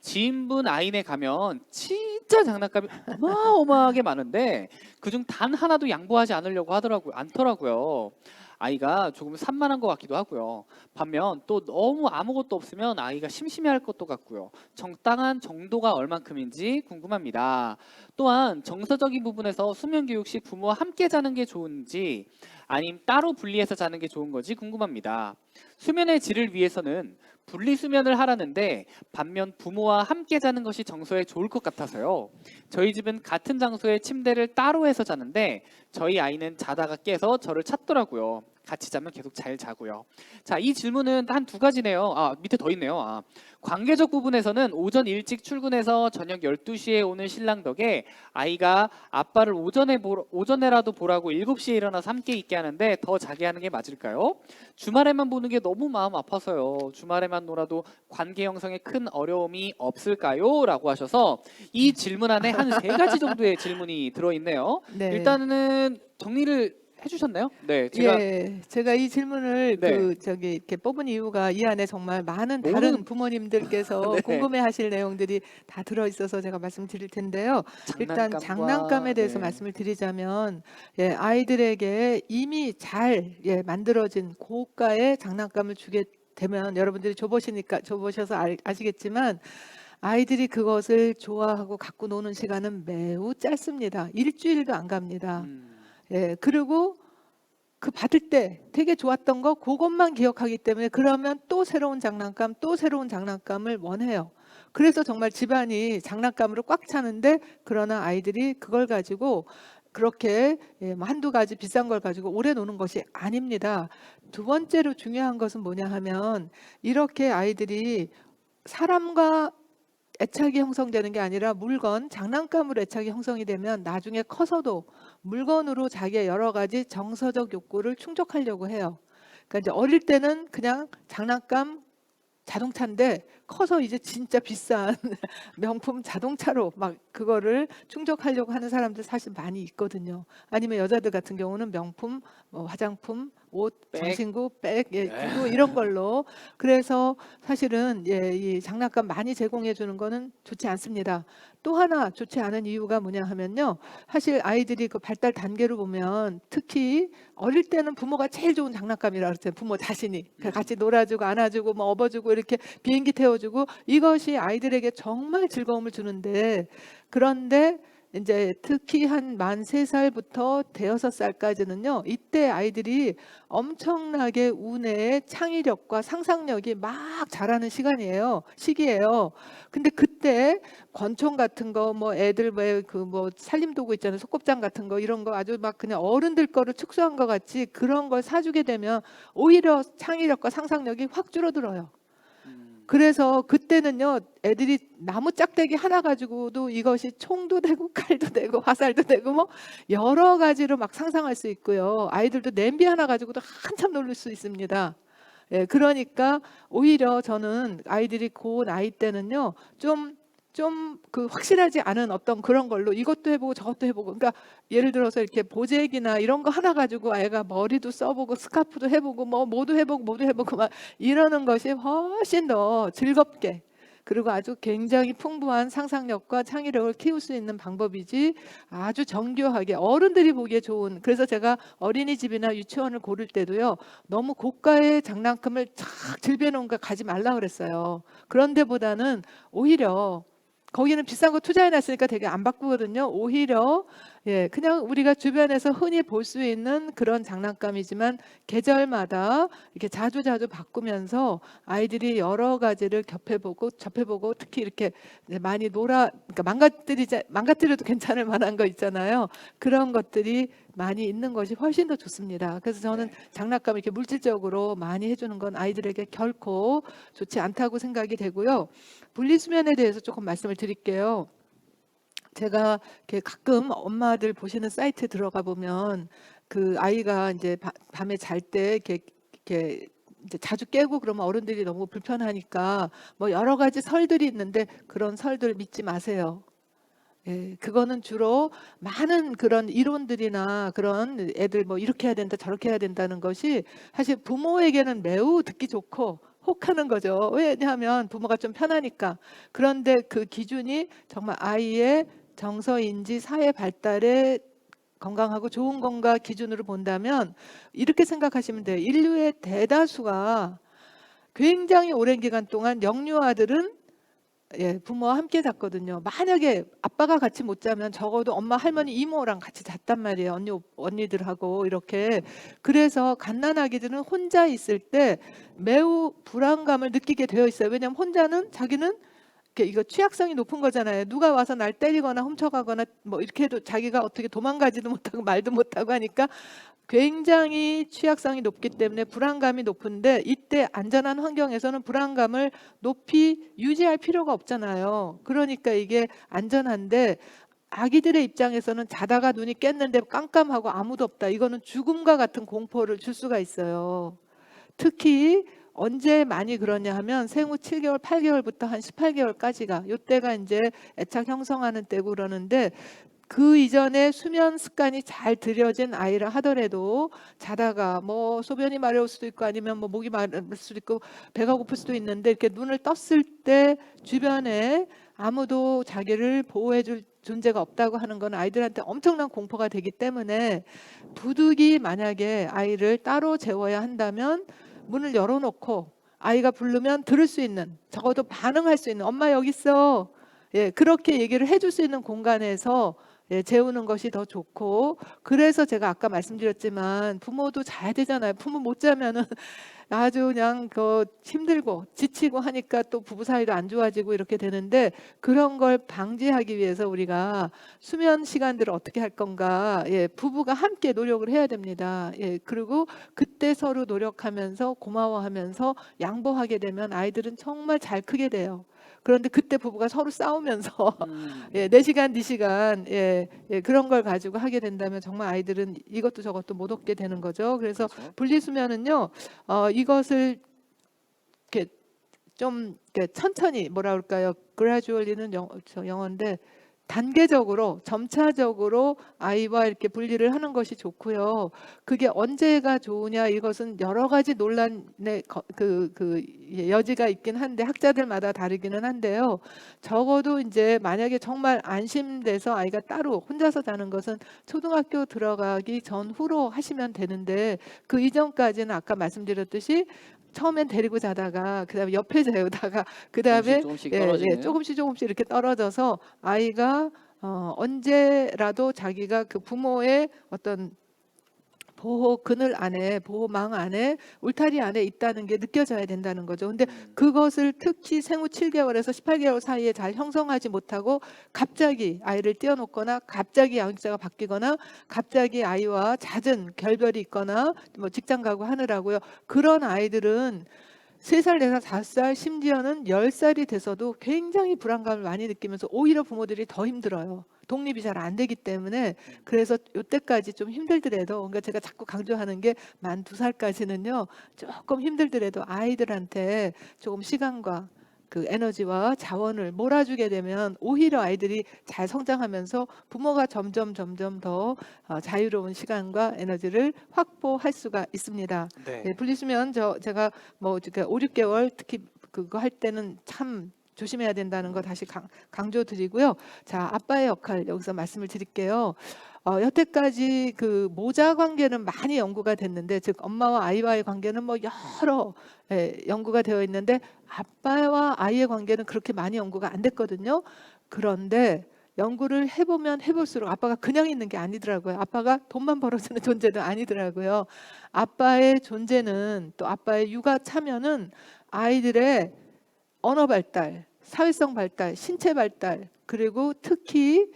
지인분 아이네 가면 진짜 장난감이 어마어마하게 많은데 그중 단 하나도 양보하지 않더라고요. 아이가 조금 산만한 것 같기도 하고요. 반면 또 너무 아무것도 없으면 아이가 심심해할 것도 같고요. 적당한 정도가 얼만큼인지 궁금합니다. 또한 정서적인 부분에서 수면 교육 시 부모와 함께 자는 게 좋은지 아님 따로 분리해서 자는 게 좋은 건지 궁금합니다. 수면의 질을 위해서는 분리수면을 하라는데 반면 부모와 함께 자는 것이 정서에 좋을 것 같아서요. 저희 집은 같은 장소에 침대를 따로 해서 자는데 저희 아이는 자다가 깨서 저를 찾더라고요. 같이 자면 계속 잘 자고요. 자, 이 질문은 한 두 가지네요. 밑에 더 있네요. 관계적 부분에서는 오전 일찍 출근해서 저녁 12시에 오는 신랑 덕에 아이가 아빠를 오전에라도 보라고 7시에 일어나서 함께 있게 하는데 더 자게 하는 게 맞을까요? 주말에만 보는 게 너무 마음 아파서요. 주말에만 놀아도 관계 형성에 큰 어려움이 없을까요? 라고 하셔서 이 질문 안에 한 세 가지 정도의 질문이 들어있네요. 네. 일단은 정리를 해주셨나요? 네, 제가 이 질문을 네, 이렇게 뽑은 이유가 이 안에 정말 많은 다른 모든 부모님들께서 네, 궁금해하실 내용들이 다 들어있어서 제가 말씀드릴 텐데요. 일단 장난감에 장난감과 대해서 말씀을 드리자면 아이들에게 이미 잘 만들어진 고가의 장난감을 주게 되면 여러분들이 줘보셔서 아시겠지만 아이들이 그것을 좋아하고 갖고 노는 시간은 매우 짧습니다. 일주일도 안 갑니다. 그리고 그 받을 때 되게 좋았던 거 그것만 기억하기 때문에 그러면 또 새로운 장난감, 또 새로운 장난감을 원해요. 그래서 정말 집안이 장난감으로 꽉 차는데 그러나 아이들이 그걸 가지고 그렇게 뭐 한두 가지 비싼 걸 가지고 오래 노는 것이 아닙니다. 두 번째로 중요한 것은 뭐냐 하면 이렇게 아이들이 사람과 애착이 형성되는 게 아니라 물건, 장난감으로 애착이 형성이 되면 나중에 커서도 물건으로 자기의 여러 가지 정서적 욕구를 충족하려고 해요. 그러니까 이제 어릴 때는 그냥 장난감, 자동차인데 커서 이제 진짜 비싼 명품 자동차로 막 그거를 충족하려고 하는 사람들 사실 많이 있거든요. 아니면 여자들 같은 경우는 명품, 뭐 화장품, 옷, 백. 장신구, 백, 예, 네. 구두 이런 걸로. 그래서 사실은 예, 이 장난감 많이 제공해 주는 거는 좋지 않습니다. 또 하나 좋지 않은 이유가 뭐냐 하면요. 사실 아이들이 그 발달 단계로 보면 특히 어릴 때는 부모가 제일 좋은 장난감이라 그랬어요. 부모 자신이 같이 놀아주고 안아주고 뭐 업어주고 이렇게 비행기 태워주고 이것이 아이들에게 정말 즐거움을 주는데, 그런데 이제 특히 한 만 3살부터 대여섯 살까지는요, 이때 아이들이 엄청나게 우뇌의 창의력과 상상력이 막 자라는 시기예요. 근데 그때 권총 같은 거, 뭐 애들 왜 그 뭐 살림도구 있잖아요. 소꿉장 같은 거 이런 거 아주 막 그냥 어른들 거를 축소한 것 같이 그런 걸 사주게 되면 오히려 창의력과 상상력이 확 줄어들어요. 그래서 그때는요, 애들이 나무 짝대기 하나 가지고도 이것이 총도 되고 칼도 되고 화살도 되고 뭐 여러 가지로 막 상상할 수 있고요. 아이들도 냄비 하나 가지고도 한참 놀릴 수 있습니다. 예, 그러니까 오히려 저는 아이들이 그 나이 때는요, 좀 그 확실하지 않은 어떤 그런 걸로 이것도 해보고 저것도 해보고, 그러니까 예를 들어서 이렇게 보재기나 이런 거 하나 가지고 아이가 머리도 써보고 스카프도 해보고 뭐 모두 해보고 막 이러는 것이 훨씬 더 즐겁게, 그리고 아주 굉장히 풍부한 상상력과 창의력을 키울 수 있는 방법이지, 아주 정교하게 어른들이 보기에 좋은. 그래서 제가 어린이집이나 유치원을 고를 때도요, 너무 고가의 장난감을 쫙 질벼놓은 거 가지 말라 그랬어요. 그런 데보다는 오히려 거기는 비싼 거 투자해놨으니까 되게 안 바꾸거든요. 오히려 예, 그냥 우리가 주변에서 흔히 볼 수 있는 그런 장난감이지만 계절마다 이렇게 자주 바꾸면서 아이들이 여러 가지를 접해보고 특히 이렇게 많이 그러니까 망가뜨려도 괜찮을 만한 거 있잖아요. 그런 것들이 많이 있는 것이 훨씬 더 좋습니다. 그래서 저는 장난감 이렇게 물질적으로 많이 해주는 건 아이들에게 결코 좋지 않다고 생각이 되고요. 분리수면에 대해서 조금 말씀을 드릴게요. 제가 이렇게 가끔 엄마들 보시는 사이트 들어가 보면 그 아이가 이제 밤에 잘 때 이렇게 이제 자주 깨고 그러면 어른들이 너무 불편하니까 뭐 여러 가지 설들이 있는데 그런 설들 믿지 마세요. 예, 그거는 주로 많은 그런 이론들이나 그런 애들 뭐 이렇게 해야 된다 저렇게 해야 된다는 것이 사실 부모에게는 매우 듣기 좋고 혹하는 거죠. 왜냐하면 부모가 좀 편하니까. 그런데 그 기준이 정말 아이의 정서인지 사회 발달에 건강하고 좋은 건가 기준으로 본다면 이렇게 생각하시면 돼요. 인류의 대다수가 굉장히 오랜 기간 동안 영유아들은 예, 부모와 함께 잤거든요. 만약에 아빠가 같이 못 자면 적어도 엄마, 할머니, 이모랑 같이 잤단 말이에요. 언니들하고 이렇게. 그래서 갓난아기들은 혼자 있을 때 매우 불안감을 느끼게 되어 있어요. 왜냐하면 혼자는 자기는 이거 취약성이 높은 거잖아요. 누가 와서 날 때리거나 훔쳐가거나 뭐 이렇게 해도 자기가 어떻게 도망가지도 못하고 말도 못하고 하니까 굉장히 취약성이 높기 때문에 불안감이 높은데, 이때 안전한 환경에서는 불안감을 높이 유지할 필요가 없잖아요. 그러니까 이게 안전한데 아기들의 입장에서는 자다가 눈이 깼는데 깜깜하고 아무도 없다. 이거는 죽음과 같은 공포를 줄 수가 있어요. 특히 언제 많이 그러냐 하면 생후 7개월, 8개월부터 한 18개월까지가 이때가 이제 애착 형성하는 때고 그러는데, 그 이전에 수면 습관이 잘 들여진 아이라 하더라도 자다가 뭐 소변이 마려울 수도 있고 아니면 뭐 목이 마를 수도 있고 배가 고플 수도 있는데 이렇게 눈을 떴을 때 주변에 아무도 자기를 보호해줄 존재가 없다고 하는 건 아이들한테 엄청난 공포가 되기 때문에, 부득이 만약에 아이를 따로 재워야 한다면 문을 열어놓고 아이가 부르면 들을 수 있는, 적어도 반응할 수 있는, 엄마 여기 있어, 예, 그렇게 얘기를 해줄 수 있는 공간에서 예, 재우는 것이 더 좋고. 그래서 제가 아까 말씀드렸지만 부모도 자야 되잖아요. 부모 못 자면은 아주 그냥 그 힘들고 지치고 하니까 또 부부 사이도 안 좋아지고 이렇게 되는데, 그런 걸 방지하기 위해서 우리가 수면 시간들을 어떻게 할 건가, 예, 부부가 함께 노력을 해야 됩니다. 예, 그리고 그때 서로 노력하면서 고마워하면서 양보하게 되면 아이들은 정말 잘 크게 돼요. 그런데 그때 부부가 서로 싸우면서 예, 4시간, 2시간 예, 예, 그런 걸 가지고 하게 된다면 정말 아이들은 이것도 저것도 못 얻게 되는 거죠. 그래서 그렇죠. 분리수면은요, 이것을 이렇게 좀 이렇게 천천히, 뭐라 그럴까요? gradually는 영어인데 단계적으로 점차적으로 아이와 이렇게 분리를 하는 것이 좋고요. 그게 언제가 좋으냐 이것은 여러 가지 논란의 여지가 있긴 한데 학자들마다 다르기는 한데요. 적어도 이제 만약에 정말 안심돼서 아이가 따로 혼자서 자는 것은 초등학교 들어가기 전후로 하시면 되는데 그 이전까지는 아까 말씀드렸듯이 처음엔 데리고 자다가 그다음에 옆에 재우다가 그다음에 조금씩 떨어지는. 조금씩 이렇게 떨어져서 아이가 언제라도 자기가 그 부모의 어떤 보호 그늘 안에 보호망 안에 울타리 안에 있다는 게 느껴져야 된다는 거죠. 근데 그것을 특히 생후 7개월에서 18개월 사이에 잘 형성하지 못하고 갑자기 아이를 띄워놓거나 갑자기 양육자가 바뀌거나 갑자기 아이와 잦은 결별이 있거나 뭐 직장 가고 하느라고요. 그런 아이들은 3살, 4살, 5살, 심지어는 10살이 돼서도 굉장히 불안감을 많이 느끼면서 오히려 부모들이 더 힘들어요. 독립이 잘 안 되기 때문에. 그래서 이때까지 좀 힘들더라도, 그러니까 제가 자꾸 강조하는 게 만 2살까지는요 조금 힘들더라도 아이들한테 조금 시간과 그 에너지와 자원을 몰아주게 되면 오히려 아이들이 잘 성장하면서 부모가 점점 더 자유로운 시간과 에너지를 확보할 수가 있습니다. 네. 네, 분리수면 제가 뭐 5, 6개월 특히 그거 할 때는 참 조심해야 된다는 거 다시 강조드리고요. 자, 아빠의 역할 여기서 말씀을 드릴게요. 여태까지 그 모자 관계는 많이 연구가 됐는데, 즉 엄마와 아이와의 관계는 뭐 여러 연구가 되어 있는데 아빠와 아이의 관계는 그렇게 많이 연구가 안 됐거든요. 그런데 연구를 해보면 해볼수록 아빠가 그냥 있는 게 아니더라고요. 아빠가 돈만 벌어주는 존재도 아니더라고요. 아빠의 존재는, 또 아빠의 육아 참여는 아이들의 언어 발달, 사회성 발달, 신체 발달, 그리고 특히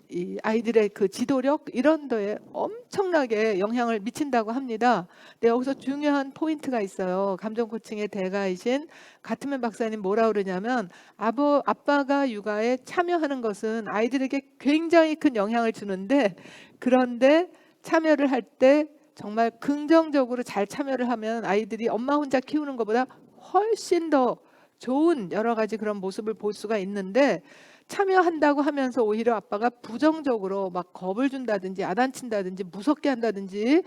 이 아이들의 그 지도력 이런 데에 엄청나게 영향을 미친다고 합니다. 근데 여기서 중요한 포인트가 있어요. 감정 코칭의 대가이신 가트맨 박사님 뭐라 그러냐면, 아빠가 육아에 참여하는 것은 아이들에게 굉장히 큰 영향을 주는데, 그런데 참여를 할 때 정말 긍정적으로 잘 참여를 하면 아이들이 엄마 혼자 키우는 것보다 훨씬 더 좋은 여러 가지 그런 모습을 볼 수가 있는데, 참여한다고 하면서 오히려 아빠가 부정적으로 막 겁을 준다든지 야단친다든지 무섭게 한다든지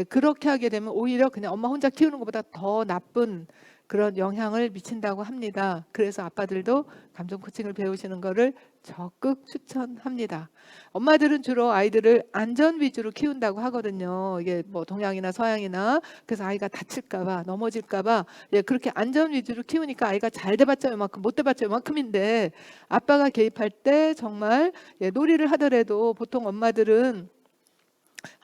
그렇게 하게 되면 오히려 그냥 엄마 혼자 키우는 것보다 더 나쁜 그런 영향을 미친다고 합니다. 그래서 아빠들도 감정 코칭을 배우시는 거를 적극 추천합니다. 엄마들은 주로 아이들을 안전 위주로 키운다고 하거든요. 이게 뭐 동양이나 서양이나. 그래서 아이가 다칠까봐 넘어질까봐 그렇게 안전 위주로 키우니까 아이가 잘 돼봤자 요만큼 못 돼봤자 요만큼인데, 아빠가 개입할 때 정말 놀이를 하더라도 보통 엄마들은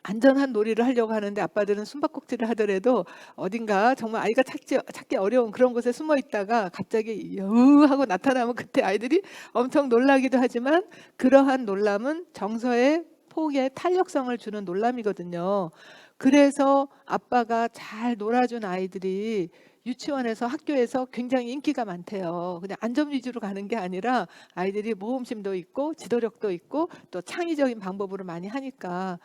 안전한 놀이를 하려고 하는데 아빠들은 숨바꼭질을 하더라도 어딘가 정말 아이가 찾기 어려운 그런 곳에 숨어 있다가 갑자기 여우 하고 나타나면 그때 아이들이 엄청 놀라기도 하지만, 그러한 놀람은 정서의 폭에 탄력성을 주는 놀람이거든요. 그래서 아빠가 잘 놀아준 아이들이 유치원에서 학교에서 굉장히 인기가 많대요. 그냥 안전 위주로 가는 게 아니라 아이들이 모험심도 있고 지도력도 있고 또 창의적인 방법으로 많이 하니까.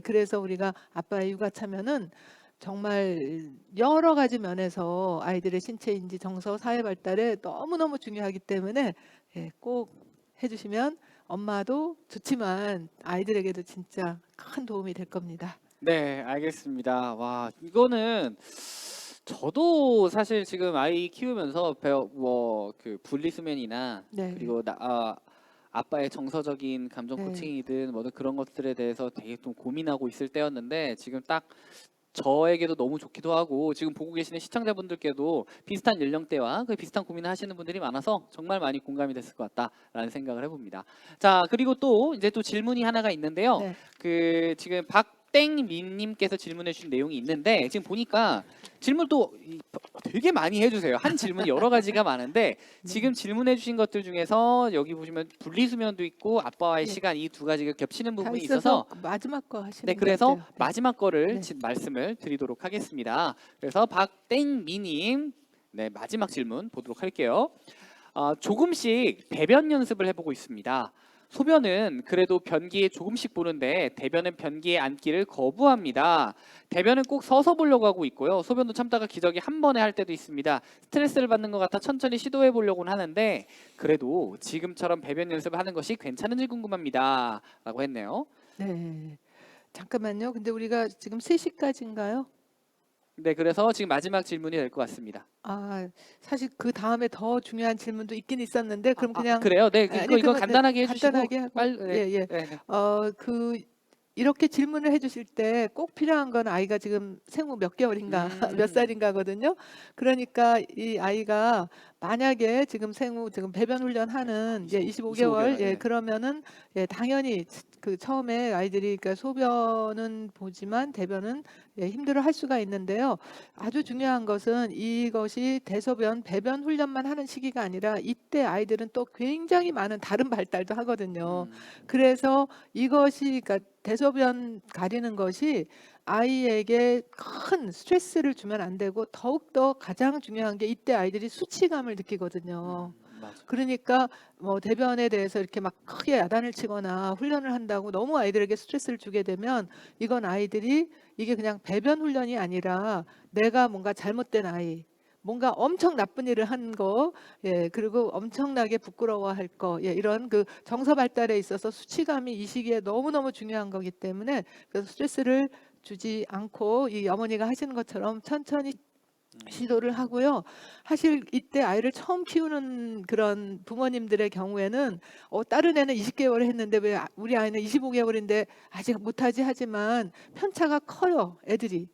그래서 우리가 아빠의 육아 참여는 정말 여러 가지 면에서 아이들의 신체인지 정서 사회 발달에 너무너무 중요하기 때문에 꼭 해주시면 엄마도 좋지만 아이들에게도 진짜 큰 도움이 될 겁니다. 네, 알겠습니다. 와, 이거는 저도 사실 지금 아이 키우면서 그 분리수면이나 네. 그리고 아빠의 정서적인 감정 네. 코칭이든 뭐든 그런 것들에 대해서 되게 좀 고민하고 있을 때였는데, 지금 딱 저에게도 너무 좋기도 하고 지금 보고 계시는 시청자분들께도 비슷한 연령대와 그 비슷한 고민을 하시는 분들이 많아서 정말 많이 공감이 됐을 것 같다라는 생각을 해봅니다. 자, 그리고 또 이제 또 질문이 하나가 있는데요. 네. 그 지금 박땡민님께서 질문해 주신 내용이 있는데, 지금 보니까 질문 또 되게 많이 해주세요. 한 질문 여러 가지가 많은데 지금 질문해 주신 것들 중에서 여기 보시면 분리수면도 있고 아빠와의 네. 시간, 이 두 가지가 겹치는 다 부분이 있어서 있어서 마지막 거 하시는 네, 것 그래서 같아요. 네. 마지막 거를 네. 말씀을 드리도록 하겠습니다. 그래서 박땡미님, 네, 마지막 질문 보도록 할게요. 조금씩 배변 연습을 해보고 있습니다. 소변은 그래도 변기에 조금씩 보는데 대변은 변기에 앉기를 거부합니다. 대변은 꼭 서서 보려고 하고 있고요. 소변도 참다가 기저귀 한 번에 할 때도 있습니다. 스트레스를 받는 것 같아 천천히 시도해 보려고는 하는데 그래도 지금처럼 배변 연습을 하는 것이 괜찮은지 궁금합니다. 라고 했네요. 네. 잠깐만요. 근데 우리가 지금 3시까지인가요? 네, 그래서 지금 마지막 질문이 될 것 같습니다. 아, 사실 그 다음에 더 중요한 질문도 있긴 있었는데 그럼 그냥 그래요? 네, 아니, 이거 그러면 간단하게 해주시고 간단하게 하고 빨리 네, 예, 예. 네, 네. 그 이렇게 질문을 해주실 때 꼭 필요한 건 아이가 지금 생후 몇 개월인가 몇 살인가거든요. 그러니까 이 아이가 만약에 지금 생후 지금 배변 훈련하는 25개월 25개월, 예 예. 그러면은 예 당연히 그 처음에 아이들이 그러니까 소변은 보지만 대변은 예, 힘들어 할 수가 있는데요. 아주 중요한 것은 이것이 대소변 배변 훈련만 하는 시기가 아니라 이때 아이들은 또 굉장히 많은 다른 발달도 하거든요. 그래서 이것이 그러니까 대소변 가리는 것이 아이에게 큰 스트레스를 주면 안 되고 더욱더 가장 중요한 게 이때 아이들이 수치감을 느끼거든요. 맞아. 그러니까 뭐 대변에 대해서 이렇게 막 크게 야단을 치거나 훈련을 한다고 너무 아이들에게 스트레스를 주게 되면 이건 아이들이 이게 그냥 배변 훈련이 아니라 내가 뭔가 잘못된 아이 뭔가 엄청 나쁜 일을 한 거, 예, 그리고 엄청나게 부끄러워할 거, 예, 이런 그 정서 발달에 있어서 수치감이 이 시기에 너무너무 중요한 거기 때문에 그래서 스트레스를 주지 않고 이 어머니가 하시는 것처럼 천천히 시도를 하고요. 사실 이때 아이를 처음 키우는 그런 부모님들의 경우에는 다른 애는 20개월 했는데 왜 우리 아이는 25개월인데 아직 못하지 하지만 편차가 커요, 애들이.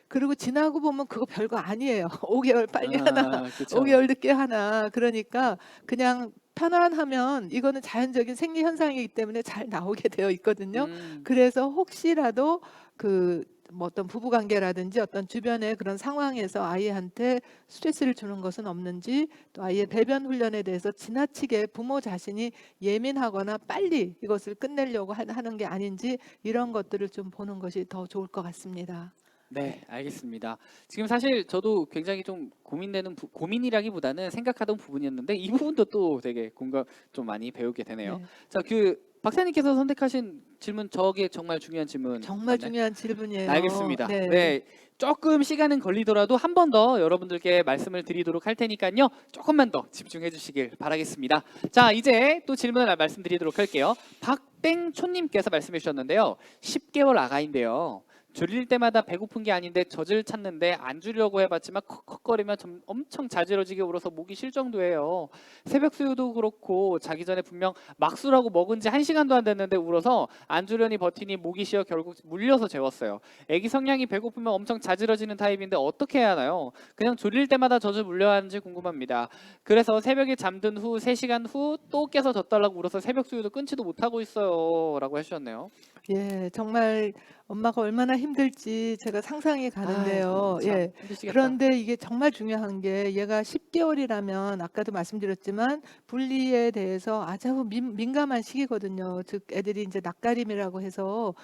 그리고 지나고 보면 그거 별거 아니에요. 5개월 빨리 하나, 그쵸. 5개월 늦게 하나. 그러니까 그냥 편안하면 이거는 자연적인 생리 현상이기 때문에 잘 나오게 되어 있거든요. 그래서 혹시라도 그 뭐 어떤 부부 관계라든지 어떤 주변의 그런 상황에서 아이한테 스트레스를 주는 것은 없는지 또 아이의 배변 훈련에 대해서 지나치게 부모 자신이 예민하거나 빨리 이것을 끝내려고 하는 게 아닌지 이런 것들을 좀 보는 것이 더 좋을 것 같습니다. 네, 알겠습니다. 지금 사실 저도 굉장히 좀 고민되는 고민이라기보다는 생각하던 부분이었는데 이 부분도 또 되게 공감 좀 많이 배우게 되네요. 네. 자, 그 박사님께서 선택하신 질문 저게 정말 중요한 질문 정말 맞나요? 중요한 질문이에요. 알겠습니다. 네. 네, 조금 시간은 걸리더라도 한 번 더 여러분들께 말씀을 드리도록 할 테니까요. 조금만 더 집중해 주시길 바라겠습니다. 자, 이제 또 질문을 말씀드리도록 할게요. 박땡초님께서 말씀해 주셨는데요. 10개월 아가인데요. 졸릴 때마다 배고픈 게 아닌데 젖을 찾는데 안 주려고 해봤지만 컥컥거리면 엄청 자지러지게 울어서 목이 쉴 정도예요. 새벽 수유도 그렇고 자기 전에 분명 막수라고 먹은 지 1시간도 안 됐는데 울어서 안 주려니 버티니 목이 쉬어 결국 물려서 재웠어요. 애기 성향이 배고프면 엄청 자지러지는 타입인데 어떻게 해야 하나요? 그냥 졸릴 때마다 젖을 물려야 하는지 궁금합니다. 그래서 새벽에 잠든 후 3시간 후 또 깨서 젖 달라고 울어서 새벽 수유도 끊지도 못하고 있어요. 라고 하셨네요. 예, 정말 엄마가 얼마나 힘들지 제가 상상이 가는데요. 아이고, 참 예. 힘드시겠다. 그런데 이게 정말 중요한 게 얘가 10개월이라면 아까도 말씀드렸지만 분리에 대해서 아주 민감한 시기거든요. 즉 애들이 이제 낯가림이라고 해서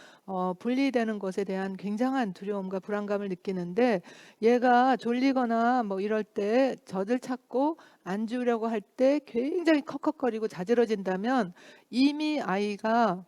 분리되는 것에 대한 굉장한 두려움과 불안감을 느끼는데 얘가 졸리거나 뭐 이럴 때 젖을 찾고 안 주려고 할 때 굉장히 컥컥거리고 자지러진다면 이미 아이가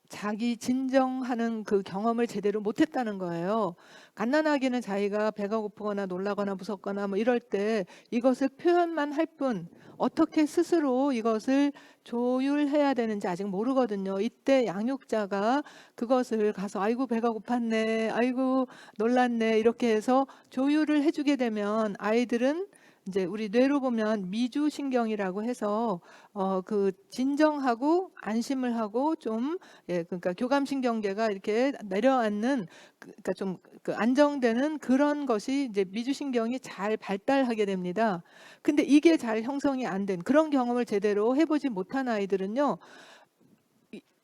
자기 진정하는 그 경험을 제대로 못했다는 거예요. 갓난아기는 자기가 배가 고프거나 놀라거나 무섭거나 뭐 이럴 때 이것을 표현만 할 뿐 어떻게 스스로 이것을 조율해야 되는지 아직 모르거든요. 이때 양육자가 그것을 가서 아이고 배가 고팠네, 아이고 놀랐네 이렇게 해서 조율을 해주게 되면 아이들은 이제 우리 뇌로 보면 미주신경이라고 해서 그 진정하고 안심을 하고 좀 예, 그러니까 교감신경계가 이렇게 내려앉는 그러니까 좀 그 안정되는 그런 것이 이제 미주신경이 잘 발달하게 됩니다. 근데 이게 잘 형성이 안 된 그런 경험을 제대로 해보지 못한 아이들은요.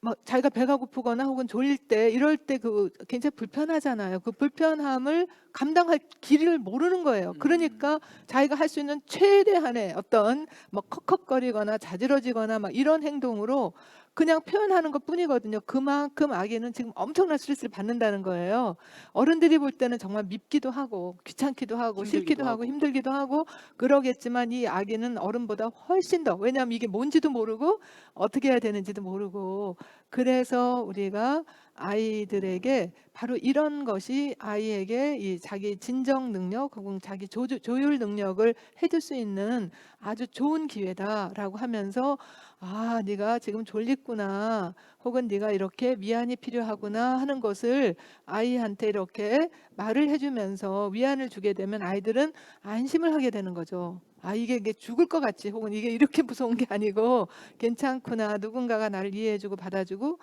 막 자기가 배가 고프거나 혹은 졸릴 때 이럴 때 그 굉장히 불편하잖아요. 그 불편함을 감당할 길을 모르는 거예요. 그러니까 자기가 할 수 있는 최대한의 어떤 뭐 컥컥거리거나 자지러지거나 막 이런 행동으로 그냥 표현하는 것 뿐이거든요. 그만큼 아기는 지금 엄청난 스트레스를 받는다는 거예요. 어른들이 볼 때는 정말 밉기도 하고 귀찮기도 하고 힘들기도 싫기도 하고 하고. 힘들기도 하고 그러겠지만 이 아기는 어른보다 훨씬 더, 왜냐하면 이게 뭔지도 모르고 어떻게 해야 되는지도 모르고, 그래서 우리가 아이들에게 바로 이런 것이 아이에게 이 자기 진정 능력 혹은 자기 조율 능력을 해줄 수 있는 아주 좋은 기회다라고 하면서, 아, 네가 지금 졸립구나, 혹은 네가 이렇게 미안이 필요하구나 하는 것을 아이한테 이렇게 말을 해주면서 위안을 주게 되면 아이들은 안심을 하게 되는 거죠. 아, 이게 죽을 것 같지, 혹은 이게 이렇게 무서운 게 아니고 괜찮구나, 누군가가 나를 이해해주고 받아주고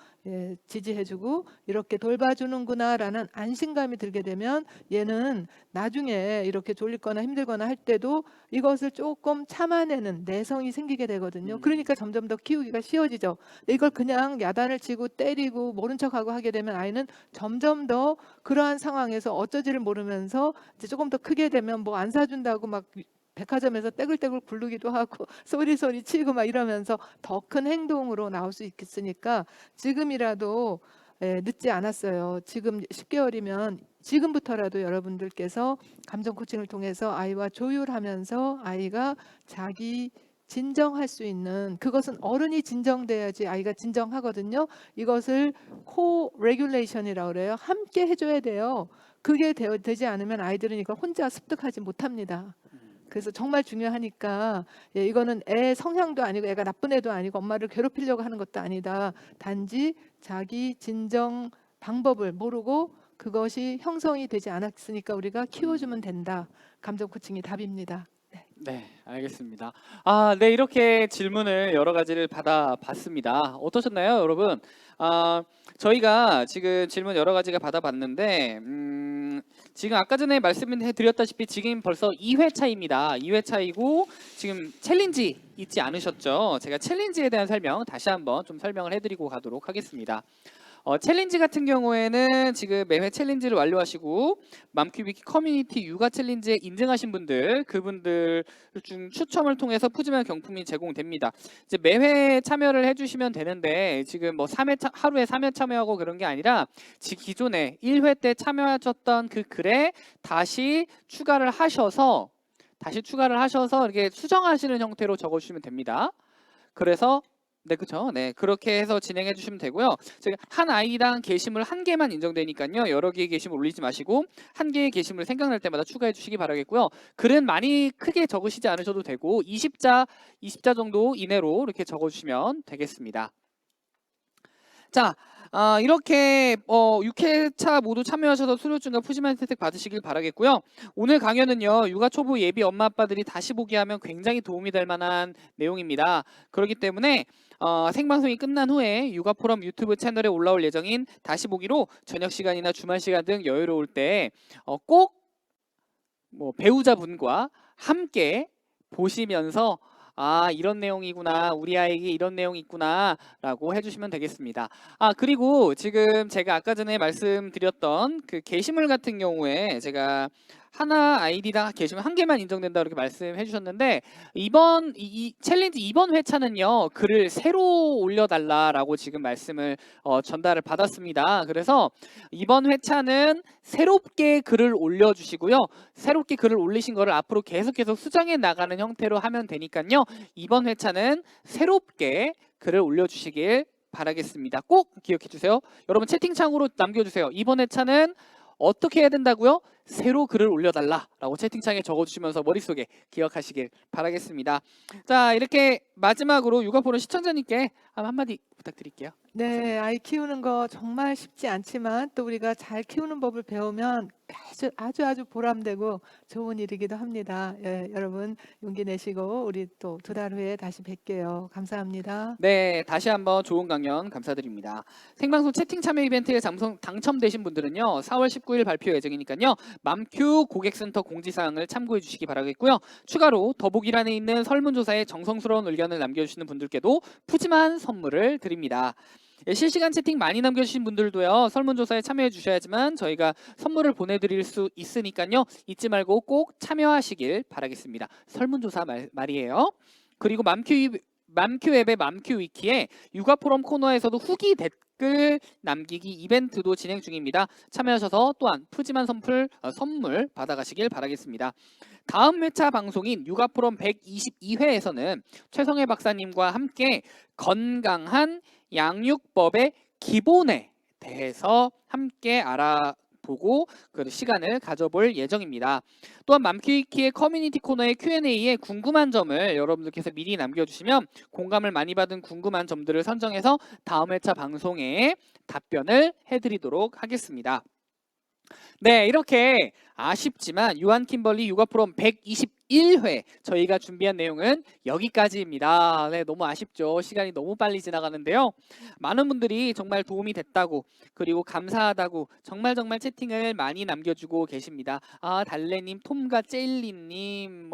지지해주고 이렇게 돌봐주는구나라는 안심감이 들게 되면 얘는 나중에 이렇게 졸리거나 힘들거나 할 때도 이것을 조금 참아내는 내성이 생기게 되거든요. 그러니까 점점 더 키우기가 쉬워지죠. 이걸 그냥 야단을 치고 때리고 모른 척하고 하게 되면 아이는 점점 더 그러한 상황에서 어쩌지를 모르면서 이제 조금 더 크게 되면 뭐 안 사준다고 막 백화점에서 떼굴떼굴 굴르기도 하고 소리 치고 막 이러면서 더 큰 행동으로 나올 수 있겠으니까 지금이라도 늦지 않았어요. 지금 10개월이면 지금부터라도 여러분들께서 감정 코칭을 통해서 아이와 조율하면서 아이가 자기 진정할 수 있는, 그것은 어른이 진정돼야지 아이가 진정하거든요. 이것을 코-레귤레이션이라고 그래요. 함께 해줘야 돼요. 그게 되지 않으면 아이들은 이걸 혼자 습득하지 못합니다. 그래서 정말 중요하니까, 이거는 애 성향도 아니고 애가 나쁜 애도 아니고 엄마를 괴롭히려고 하는 것도 아니다. 단지 자기 진정 방법을 모르고 그것이 형성이 되지 않았으니까 우리가 키워주면 된다. 감정 코칭이 답입니다. 네. 네, 알겠습니다. 아, 네, 이렇게 질문을 여러 가지를 받아봤습니다. 어떠셨나요, 여러분? 아, 저희가 지금 질문 여러 가지가 받아봤는데, 지금 아까 전에 말씀해드렸다시피 지금 벌써 2회 차입니다. 2회 차이고 지금 챌린지 잊지 않으셨죠? 제가 챌린지에 대한 설명 다시 한번 좀 설명을 해드리고 가도록 하겠습니다. 챌린지 같은 경우에는 지금 매회 챌린지를 완료하시고 맘큐비키 커뮤니티 육아 챌린지에 인증하신 분들, 그분들 중 추첨을 통해서 푸짐한 경품이 제공됩니다. 이제 매회 참여를 해주시면 되는데 지금 뭐 3회 하루에 3회 참여하고 그런 게 아니라 기존에 1회 때 참여하셨던 그 글에 다시 추가를 하셔서 이렇게 수정하시는 형태로 적어주시면 됩니다. 그래서 네, 그렇죠. 네, 그렇게 해서 진행해 주시면 되고요. 제가 한 아이당 게시물 1개만 인정되니까요. 여러 개의 게시물 올리지 마시고 한 개의 게시물 생각날 때마다 추가해 주시기 바라겠고요. 글은 많이 크게 적으시지 않으셔도 되고 20자 정도 이내로 이렇게 적어 주시면 되겠습니다. 자, 이렇게 6회차 모두 참여하셔서 수료증과 푸짐한 혜택 받으시길 바라겠고요. 오늘 강연은요, 육아 초보 예비 엄마 아빠들이 다시 보기 하면 굉장히 도움이 될 만한 내용입니다. 그렇기 때문에 생방송이 끝난 후에 육아 포럼 유튜브 채널에 올라올 예정인 다시 보기로 저녁 시간이나 주말 시간 등 여유로울 때 꼭 배우자분과 함께 보시면서 아, 이런 내용이구나, 우리 아이에게 이런 내용이 있구나 라고 해주시면 되겠습니다. 그리고 지금 제가 아까 전에 말씀드렸던 그 게시물 같은 경우에 제가 하나 아이디당 게시물 1개만 인정된다 이렇게 말씀해 주셨는데 이번 이 챌린지 이번 회차는요, 글을 새로 올려달라라고 지금 말씀을 전달을 받았습니다. 그래서 이번 회차는 새롭게 글을 올려주시고요. 새롭게 글을 올리신 거를 앞으로 계속해서 수정해 나가는 형태로 하면 되니까요. 이번 회차는 새롭게 글을 올려주시길 바라겠습니다. 꼭 기억해 주세요. 여러분 채팅창으로 남겨주세요. 이번 회차는 어떻게 해야 된다고요? 새로 글을 올려달라라고 채팅창에 적어주시면서 머릿속에 기억하시길 바라겠습니다. 자, 이렇게 마지막으로 육아 포럼 시청자님께 한마디 부탁드릴게요. 네, 아이 키우는 거 정말 쉽지 않지만 또 우리가 잘 키우는 법을 배우면 아주 보람되고 좋은 일이기도 합니다. 여러분 용기 내시고 우리 또 2달 후에 다시 뵐게요. 감사합니다. 네, 다시 한번 좋은 강연 감사드립니다. 생방송 채팅 참여 이벤트에 당첨되신 분들은요, 4월 19일 발표 예정이니까요, 맘큐 고객센터 공지사항을 참고해 주시기 바라겠고요. 추가로 더보기란에 있는 설문조사에 정성스러운 의견을 남겨주시는 분들께도 푸짐한 선물을 드립니다. 실시간 채팅 많이 남겨주신 분들도요, 설문조사에 참여해 주셔야지만 저희가 선물을 보내드릴 수 있으니까요, 잊지 말고 꼭 참여하시길 바라겠습니다. 설문조사 말이에요. 그리고 맘큐앱의 맘큐위키에 육아 포럼 코너에서도 후기 댓글 남기기 이벤트도 진행 중입니다. 참여하셔서 또한 푸짐한 선물 받아가시길 바라겠습니다. 다음 회차 방송인 육아 포럼 122회에서는 최성애 박사님과 함께 건강한 양육법의 기본에 대해서 함께 알아보고 그 시간을 가져볼 예정입니다. 또한 맘키위키의 커뮤니티 코너의 Q&A에 궁금한 점을 여러분들께서 미리 남겨주시면 공감을 많이 받은 궁금한 점들을 선정해서 다음 회차 방송에 답변을 해드리도록 하겠습니다. 네, 이렇게 아쉽지만 유한 킴벌리 육아 포럼 121회 저희가 준비한 내용은 여기까지입니다. 네, 너무 아쉽죠. 시간이 너무 빨리 지나가는데요. 많은 분들이 정말 도움이 됐다고 그리고 감사하다고 정말 채팅을 많이 남겨주고 계십니다. 달래님, 톰과 젤리님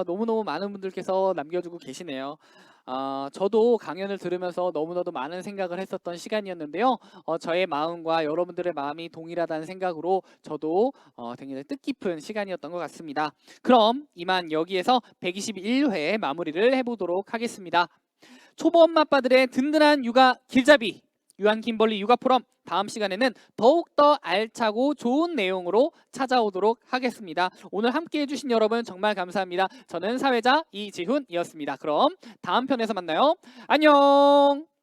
너무너무 많은 분들께서 남겨주고 계시네요. 저도 강연을 들으면서 너무나도 많은 생각을 했었던 시간이었는데요. 저의 마음과 여러분들의 마음이 동일하다는 생각으로 저도 굉장히 뜻깊은 시간이었던 것 같습니다. 그럼 이만 여기에서 121회 마무리를 해보도록 하겠습니다. 초보 엄마 아빠들의 든든한 육아 길잡이 유한 김벌리 육아 포럼 다음 시간에는 더욱더 알차고 좋은 내용으로 찾아오도록 하겠습니다. 오늘 함께 해주신 여러분 정말 감사합니다. 저는 사회자 이지훈이었습니다. 그럼 다음 편에서 만나요. 안녕.